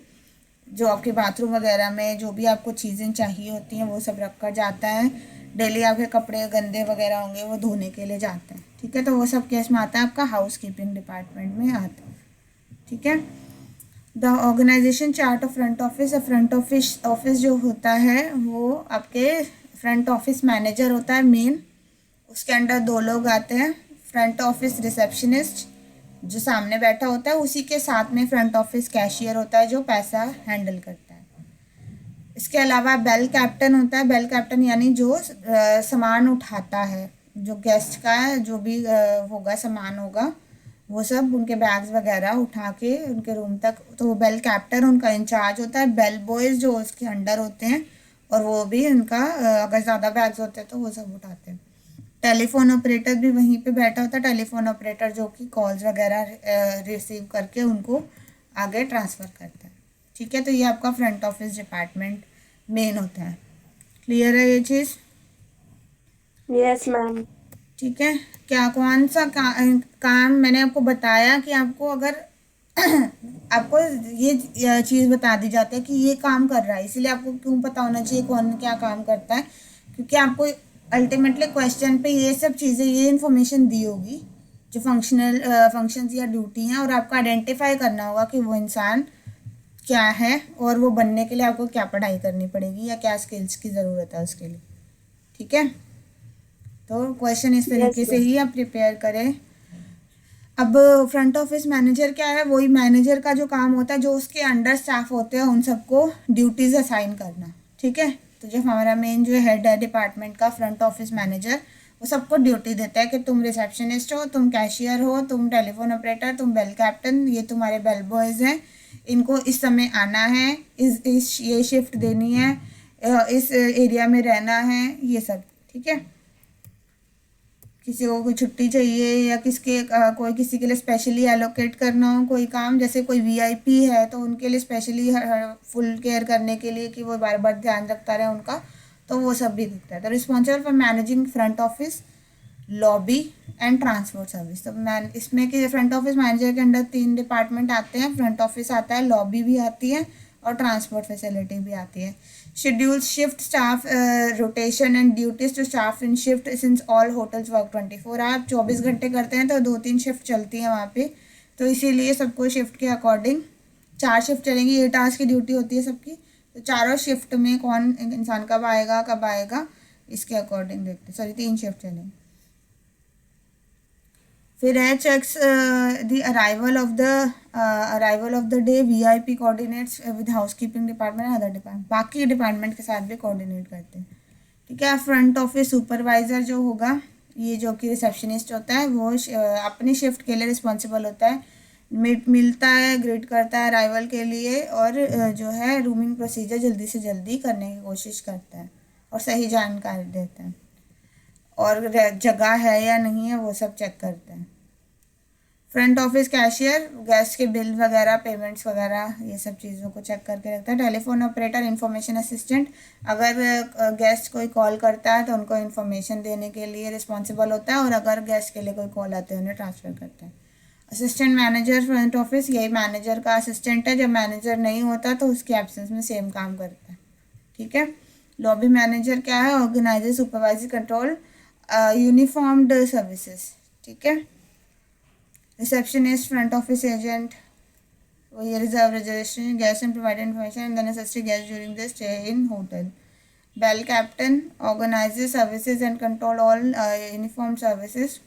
जो आपके बाथरूम वगैरह में जो भी आपको चीज़ें चाहिए होती हैं वो सब रख कर जाता है। डेली आपके कपड़े गंदे वगैरह होंगे वो धोने के लिए जाता है, ठीक है। तो वो सब केस में आता है, आपका हाउस कीपिंग डिपार्टमेंट में आता है, ठीक है। The organisation chart of front office, front office जो होता है वो आपके फ्रंट ऑफिस मैनेजर होता है मेन, उसके अंडर 2 लोग आते हैं, फ्रंट ऑफिस रिसेप्शनिस्ट जो सामने बैठा होता है, उसी के साथ में फ्रंट ऑफिस कैशियर होता है जो पैसा हैंडल करता है। इसके अलावा बेल कैप्टन होता है, बेल कैप्टन यानी जो सामान उठाता है, जो गेस्ट का जो भी होगा सामान होगा वो सब उनके बैग्स वगैरह उठा के उनके रूम तक, तो वो बेल कैप्टन उनका इंचार्ज होता है। बेल बॉयज़ जो उसके अंडर होते हैं और वो भी उनका अगर ज़्यादा बैग्स होते हैं तो वो सब उठाते हैं। टेलीफोन ऑपरेटर भी वहीं पे बैठा होता है, टेलीफोन ऑपरेटर जो कि कॉल्स वगैरह रिसीव करके उनको आगे ट्रांसफ़र करता है, ठीक है। तो ये आपका फ्रंट ऑफिस डिपार्टमेंट मेन होता है। क्लियर है ये चीज़? Yes ma'am. ठीक है। क्या कौन सा काम मैंने आपको बताया कि आपको अगर आपको ये चीज़ बता दी जाती है कि ये काम कर रहा है, इसीलिए आपको क्यों पता होना चाहिए कौन क्या काम करता है, क्योंकि आपको अल्टीमेटली क्वेश्चन पे ये सब चीज़ें, ये इन्फॉर्मेशन दी होगी जो फंक्शंस या ड्यूटी हैं, और आपको आइडेंटिफाई करना होगा कि वो इंसान क्या है और वो बनने के लिए आपको क्या पढ़ाई करनी पड़ेगी या क्या स्किल्स की ज़रूरत है उसके लिए, ठीक है। तो क्वेश्चन इस तरीके यस से मैम। ही आप प्रिपेयर करें। अब फ्रंट ऑफिस मैनेजर क्या है, वही मैनेजर का जो काम होता है, जो उसके अंडर स्टाफ होते हैं उन सबको ड्यूटीज़ असाइन करना, ठीक है। तो जो हमारा मेन जो हेड है डिपार्टमेंट का, फ्रंट ऑफिस मैनेजर, वो सबको ड्यूटी देता है कि तुम रिसेप्शनिस्ट हो, तुम कैशियर हो, तुम टेलीफोन ऑपरेटर, तुम बेल कैप्टन, ये तुम्हारे बेल बॉयज़ हैं, इनको इस समय आना है, इस ये शिफ्ट देनी है, इस एरिया में रहना है, ये सब, ठीक है। किसी को कोई छुट्टी चाहिए या कोई किसी के लिए स्पेशली एलोकेट करना हो कोई काम, जैसे कोई वीआईपी है तो उनके लिए स्पेशली फुल केयर करने के लिए कि वो बार बार ध्यान रखता रहे उनका, तो वो सब भी दिखता है। तो responsible for managing front office, lobby and transport service. तो मैन इसमें कि फ्रंट ऑफिस मैनेजर के अंडर 3 डिपार्टमेंट आते हैं, फ्रंट ऑफिस आता है, लॉबी भी आती है और ट्रांसपोर्ट फैसिलिटी भी आती है। Schedule shift staff rotation and duties to staff in shift since all hotels work 24 hour, 24 घंटे करते हैं तो 2-3 शिफ्ट चलती हैं वहाँ पे, तो इसीलिए सबको शिफ्ट के अकॉर्डिंग 4 शिफ्ट चलेंगी, 8 आवर्स की ड्यूटी होती है सबकी, तो चारों शिफ्ट में कौन इंसान कब आएगा इसके अकॉर्डिंग देखते, सॉरी 3 शिफ्ट चलेंगे। फिर है checks the arrival of the day, VIP coordinates with housekeeping department, other department, बाकी डिपार्टमेंट के साथ भी कोऑर्डिनेट करते हैं। ठीक है। फ्रंट ऑफिस सुपरवाइज़र जो होगा, ये जो कि रिसेप्शनिस्ट होता है, वो अपनी शिफ्ट के लिए रिस्पॉन्सिबल होता है, मिलता है, ग्रीट करता है अराइवल के लिए, और जो है रूमिंग प्रोसीजर जल्दी से जल्दी करने की कोशिश करता है और सही जानकारी देता है, और जगह है या नहीं है वो सब चेक करते हैं। फ्रंट ऑफिस कैशियर गैस के बिल वगैरह, पेमेंट्स वगैरह, ये सब चीज़ों को चेक करके रखता है। टेलीफोन ऑपरेटर इंफॉर्मेशन असिस्टेंट, अगर गेस्ट कोई कॉल करता है तो उनको इन्फॉर्मेशन देने के लिए रिस्पॉन्सिबल होता है, और अगर गेस्ट के लिए कोई कॉल आते हैं उन्हें ट्रांसफ़र करता है। असिस्टेंट मैनेजर फ्रंट ऑफिस, यही मैनेजर का असिस्टेंट है, जब मैनेजर नहीं होता तो उसके एब्सेंस में सेम काम करता है। ठीक है। लॉबी मैनेजर क्या है, organiser supervisor control uniformed services. ठीक है। रिसेप्शनिस्ट फ्रंट ऑफिस एजेंट, ये reserve registration, guests and provide information and the necessary guests during the stay in hotel. Bell captain organises services and control all uniform services,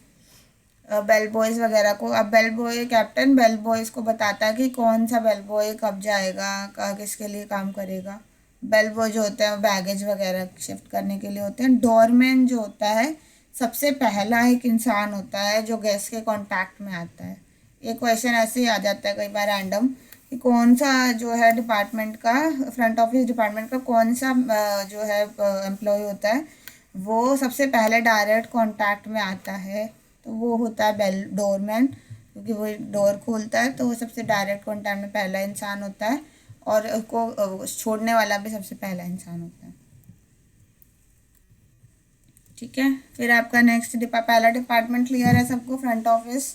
bell boys वगैरह को। अब bell boy captain bell boys को बताता है कि कौन सा bell boy कब जाएगा, किसके लिए काम करेगा। बेल बॉय जो होते हैं वो बैगेज वगैरह शिफ्ट करने के लिए होते हैं। डोरमैन जो होता है सबसे पहला एक इंसान होता है जो गेस्ट के कांटेक्ट में आता है। ये क्वेश्चन ऐसे ही आ जाता है कई बार रैंडम, कि कौन सा जो है डिपार्टमेंट का, फ्रंट ऑफिस डिपार्टमेंट का कौन सा जो है एम्प्लॉय होता है वो सबसे पहले डायरेक्ट कांटेक्ट में आता है, तो वो होता है बेल डोरमैन, क्योंकि वो डोर खोलता है, तो वो सबसे डायरेक्ट कांटेक्ट में पहला इंसान होता है, और उसको छोड़ने वाला भी सबसे पहला इंसान होता है। ठीक है। फिर आपका नेक्स्ट पहला डिपार्टमेंट क्लियर है सबको, फ्रंट ऑफिस।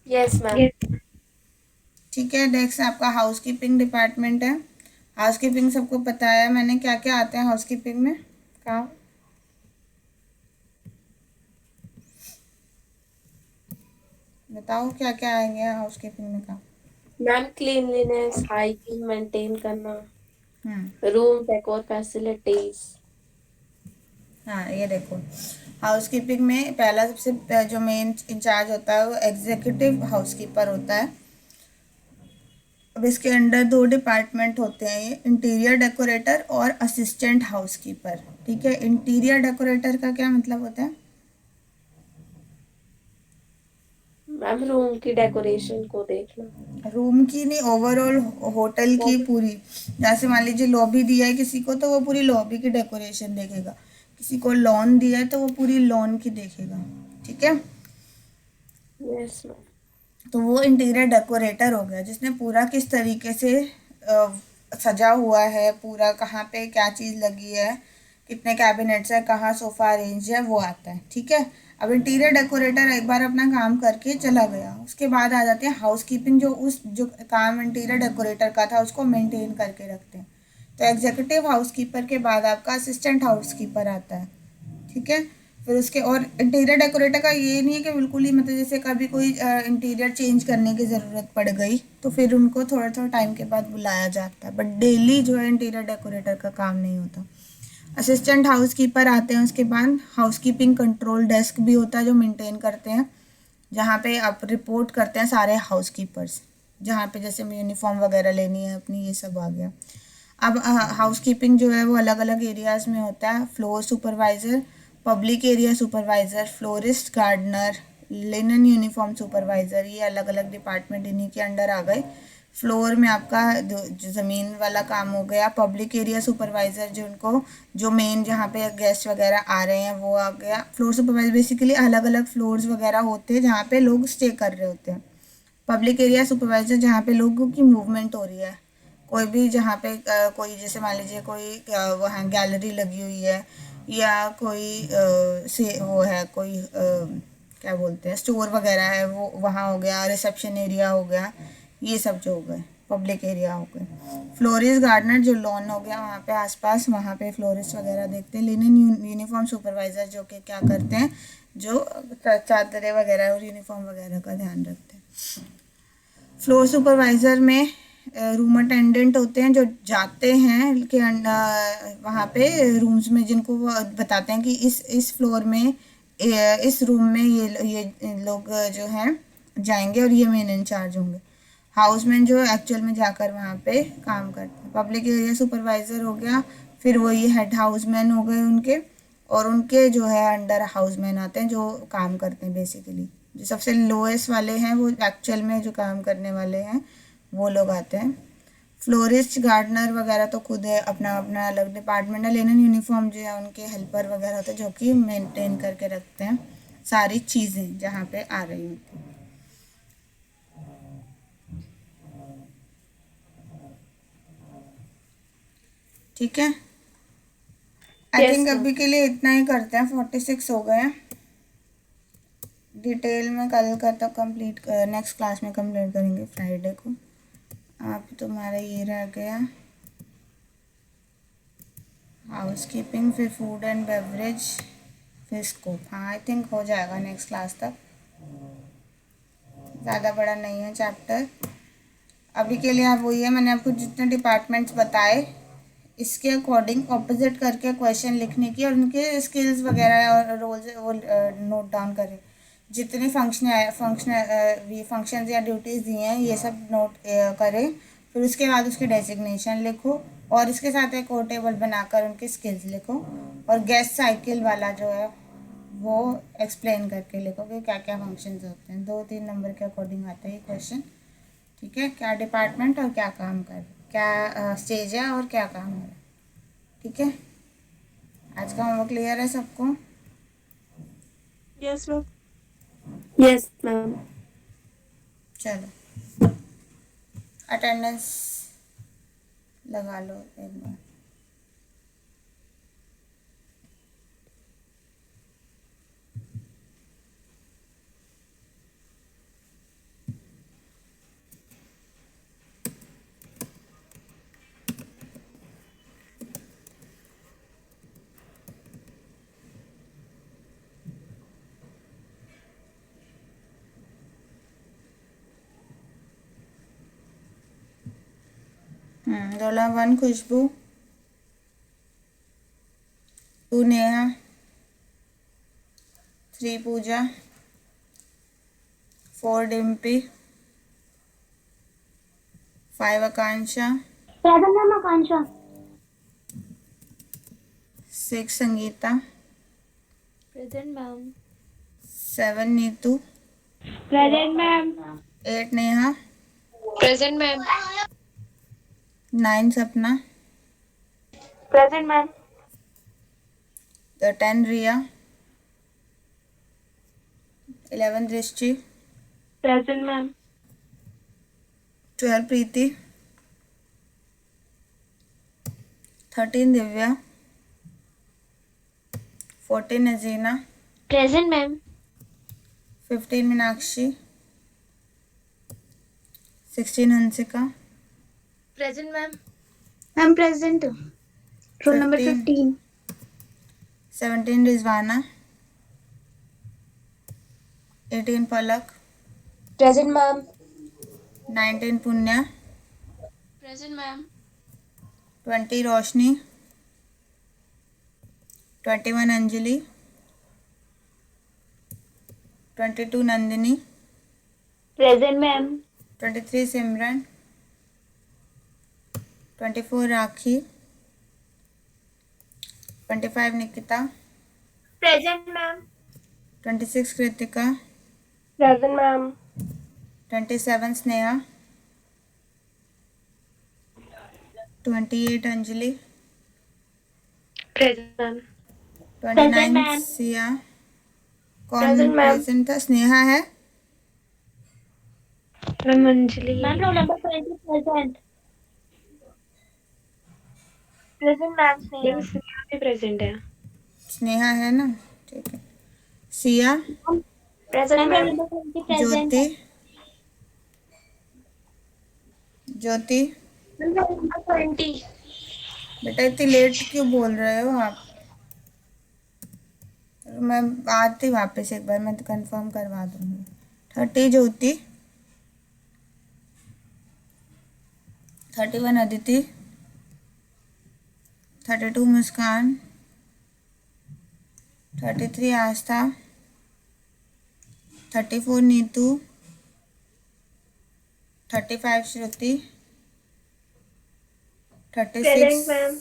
Yes ma'am. ठीक है। नेक्स्ट आपका हाउसकीपिंग डिपार्टमेंट है। हाउसकीपिंग सबको पता है मैंने, क्या क्या आता है हाउसकीपिंग में काम, बताओ क्या क्या आएंगे हाउसकीपिंग में काम। मैम क्लीनलीनेस, हाइजीन मेंटेन करना, हम्म। Room decor facilities. हाँ, ये देखो, हाउसकीपिंग में पहला सबसे जो मेन इंचार्ज होता है वो एग्जीक्यूटिव हाउसकीपर होता है। अब इसके अंडर 2 डिपार्टमेंट होते हैं, ये इंटीरियर डेकोरेटर और असिस्टेंट हाउसकीपर। ठीक है। इंटीरियर डेकोरेटर का क्या मतलब होता है? मैम रूम की डेकोरेशन को देखना। रूम की नहीं, ओवरऑल होटल की पूरी। जैसे मान लीजिए लॉबी दिया है किसी को तो वो पूरी लॉबी की डेकोरेशन देखेगा, किसी को लॉन दिया है तो वो पूरी लॉन की देखेगा। ठीक है। Yes ma'am. तो वो इंटीरियर डेकोरेटर हो गया, जिसने पूरा किस तरीके से सजा हुआ है, पूरा कहाँ पे क्या चीज़ लगी है, कितने कैबिनेट्स है, कहाँ सोफ़ा अरेंज है, वो आता है। ठीक है। अब इंटीरियर डेकोरेटर एक बार अपना काम करके चला गया, उसके बाद आ जाते हैं हाउसकीपिंग, जो काम इंटीरियर डेकोरेटर का था उसको मेंटेन करके रखते हैं। तो एग्जीक्यूटिव हाउसकीपर के बाद आपका असिस्टेंट हाउसकीपर आता है। ठीक है। फिर उसके, और इंटीरियर डेकोरेटर का ये नहीं है कि बिल्कुल ही, मतलब जैसे कभी कोई इंटीरियर चेंज करने की ज़रूरत पड़ गई तो फिर उनको थोड़ा थोड़ा टाइम के बाद बुलाया जाता है, बट डेली जो है इंटीरियर डेकोरेटर का काम नहीं होता। असिस्टेंट हाउसकीपर आते हैं उसके बाद। हाउसकीपिंग कंट्रोल डेस्क भी होता है जो मेंटेन करते हैं, जहाँ पे आप रिपोर्ट करते हैं सारे हाउसकीपर्स, जहाँ पे जैसे यूनिफॉर्म वगैरह लेनी है अपनी, ये सब आ गया। अब हाउसकीपिंग जो है वो अलग अलग एरियाज़ में होता है। Floor supervisor, public area supervisor, florist, gardener, linen uniform supervisor, ये अलग अलग डिपार्टमेंट इन्हीं के अंडर आ गए। फ्लोर में आपका जो ज़मीन वाला काम हो गया। पब्लिक एरिया सुपरवाइज़र जिनको, जो मेन जहाँ पे गेस्ट वगैरह आ रहे हैं वो आ गया। फ्लोर सुपरवाइज़र बेसिकली अलग अलग फ्लोर्स वगैरह होते हैं जहाँ पे लोग स्टे कर रहे होते हैं। पब्लिक एरिया सुपरवाइज़र जहाँ पे लोगों की मूवमेंट हो रही है, कोई भी जहाँ पे कोई, जैसे मान लीजिए कोई वहाँ गैलरी लगी हुई है, या कोई से वो है कोई क्या बोलते हैं स्टोर वगैरह है, वो वहाँ हो गया। रिसेप्शन एरिया हो गया, ये सब जो हो गए पब्लिक एरिया हो गए। फ्लोरिस्ट गार्डनर जो लॉन हो गया वहाँ पे आसपास, वहाँ पे फ्लोरिस्ट वगैरह देखते हैं। लिनन यूनिफॉर्म सुपरवाइज़र जो कि क्या करते हैं, जो चादरें वगैरह और यूनिफॉर्म वगैरह का ध्यान रखते हैं। फ्लोर सुपरवाइज़र में रूम अटेंडेंट होते हैं जो जाते हैं कि वहाँ पे रूम्स में, जिनको वो बताते हैं कि इस फ्लोर में इस रूम में ये लोग जो हैं जाएंगे और ये मेन इंचार्ज होंगे। हाउसमैन जो एक्चुअल में जाकर वहाँ पे काम करते हैं। पब्लिक एरिया सुपरवाइज़र हो गया, फिर वो ये हेड हाउसमैन हो गए उनके, और उनके जो है अंडर हाउसमैन आते हैं जो काम करते हैं बेसिकली। जो सबसे लोएस्ट वाले हैं वो एक्चुअल में जो काम करने वाले हैं वो लोग आते हैं। फ्लोरिस्ट, गार्डनर वगैरह तो खुद है, अपना अपना अलग डिपार्टमेंट है। लिनन यूनिफॉर्म जो है उनके हेल्पर वगैरह होते हैं जो कि मेंटेन करके रखते हैं सारी चीज़ें जहाँ पे आ रही होती हैं। ठीक है, आई Yes, थिंक ma'am. अभी के लिए इतना ही करते हैं। 46 हो गए हैं। डिटेल में कल का तक कंप्लीट नेक्स्ट क्लास में कंप्लीट करेंगे फ्राइडे को। आप तुम्हारा ये रह गया हाउस कीपिंग, फिर फूड एंड बेवरेज, फिर स्कोप। हाँ, आई थिंक हो जाएगा नेक्स्ट क्लास तक। ज़्यादा बड़ा नहीं है चैप्टर। अभी के लिए आप वही है, मैंने आपको जितने डिपार्टमेंट्स बताए इसके अकॉर्डिंग ऑपोजिट करके क्वेश्चन लिखने की, और उनके स्किल्स वगैरह और रोल्स वो नोट डाउन करें। जितने फंक्शन या ड्यूटीज़ दी हैं ये सब नोट करें। फिर उसके बाद उसकी डेजिग्नेशन लिखो, और इसके साथ एक और टेबल बनाकर उनके स्किल्स लिखो, और गेस्ट साइकिल वाला जो है वो एक्सप्लेन करके लिखो कि क्या क्या फंक्शंस होते हैं। 2-3 नंबर के अकॉर्डिंग आता है ये क्वेश्चन। ठीक है, क्या डिपार्टमेंट और क्या काम कर, क्या स्टेज है और क्या काम है। ठीक है, आज का होमवर्क क्लियर है सबको? Yes, ma'am. Yes, ma'am. चलो, अटेंडेंस लगा लो एक बार। रोल 1 खुशबू, 2 नेहा, 3 पूजा, 4 डिम्पी, 5 आकांक्षा, Present ma'am, Akansha. 6 Sangeeta, Present, ma'am. 7 Neetu, Present ma'am. 8 Neha, Present, ma'am. 9 सपना, Present ma'am. 10 रिया, 11 दृष्टि, Present ma'am. 12 Preeti, 13 Divya, 14 नजीना, Present ma'am. 15 Meenakshi, 16 Hansika, Present, ma'am. I'm present. Roll number 15 15. 17 Rizwana, 18 Palak, Present ma'am. 19 पुण्या, Present, ma'am. 20 रोशनी, 21 Anjali, 22 Nandini, Present ma'am. 23 सिमरन, 24 राखी, 25 Nikita, Present ma'am. 26 Kritika, Present ma'am. 27 Sneha, 28 Anjali, Present, ma'am. 29 ma'am. Siya. कौन Present, ma'am. Present था? स्नेहा है। Ma'am, Anjali. Ma'am, roll number 20 present. Present ma'am. Ma'am, Sneha भी present है. स्नेहा है ना, ठीक है। Siya, Present ma'am. Roll number 20 present. ज्योति, ज्योति Ma'am, roll number 20. बेटा इतनी लेट क्यों बोल रहे हो आप? मैं आती वापस एक बार, मैं तो कंफर्म करवा दूंगी। 30 ज्योति, 31 अदिति, 32 मुस्कान, 33 आस्था, 34 नीतू, 35 श्रुति, 36 Present, ma'am.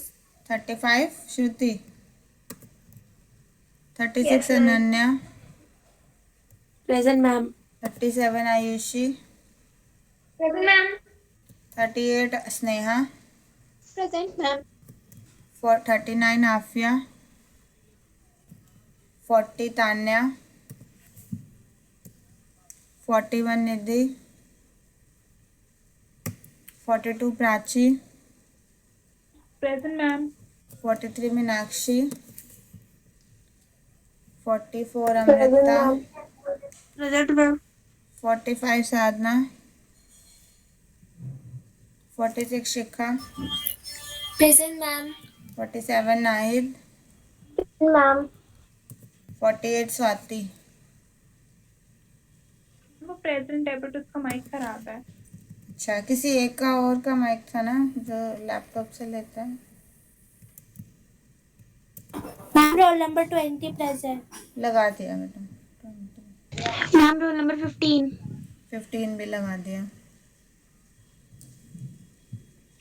35 श्रुति, 36 Yes, ma'am. Ananya, Present, ma'am. 37 Ayushi, Present, ma'am. 38 Sneha, Present, ma'am. 39 Aafia, 40 Tanya, 41 निधि, 42 Prachi, Present, ma'am. 43 Meenakshi, 44 Present, Amrita, ma'am. Present, ma'am. 45 साधना, 46 शिखा, Present, ma'am. 47 Nahid, Ma'am. 48 Swati. वो प्रेजेंट है बट उसका माइक खराब है। अच्छा, किसी एक का और का माइक था ना जो लैपटॉप से लेता है। Ma'am roll number 20 present. लगा दिया मैडम। Ma'am roll number 15। 15 भी लगा दिया।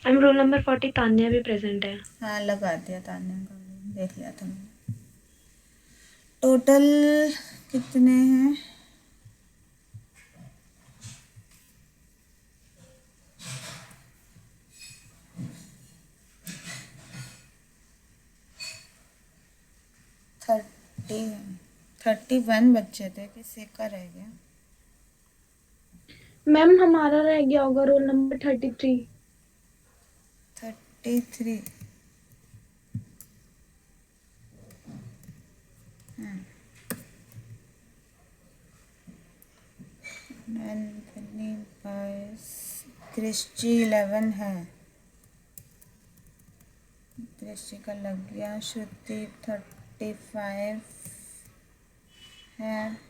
मैम रोल नंबर 40 तान्या भी प्रेजेंट है। हाँ, लगा दिया, तान्या का भी देख लिया था मैंने। टोटल कितने हैं? थर्टी 31 बच्चे थे, किसी का रह गया? मैम हमारा रह गया होगा रोल नंबर 33। 33। एंथनी 22, क्रिस्टी 11 है, क्रिस्टी का लग गया। श्रुति 35 है।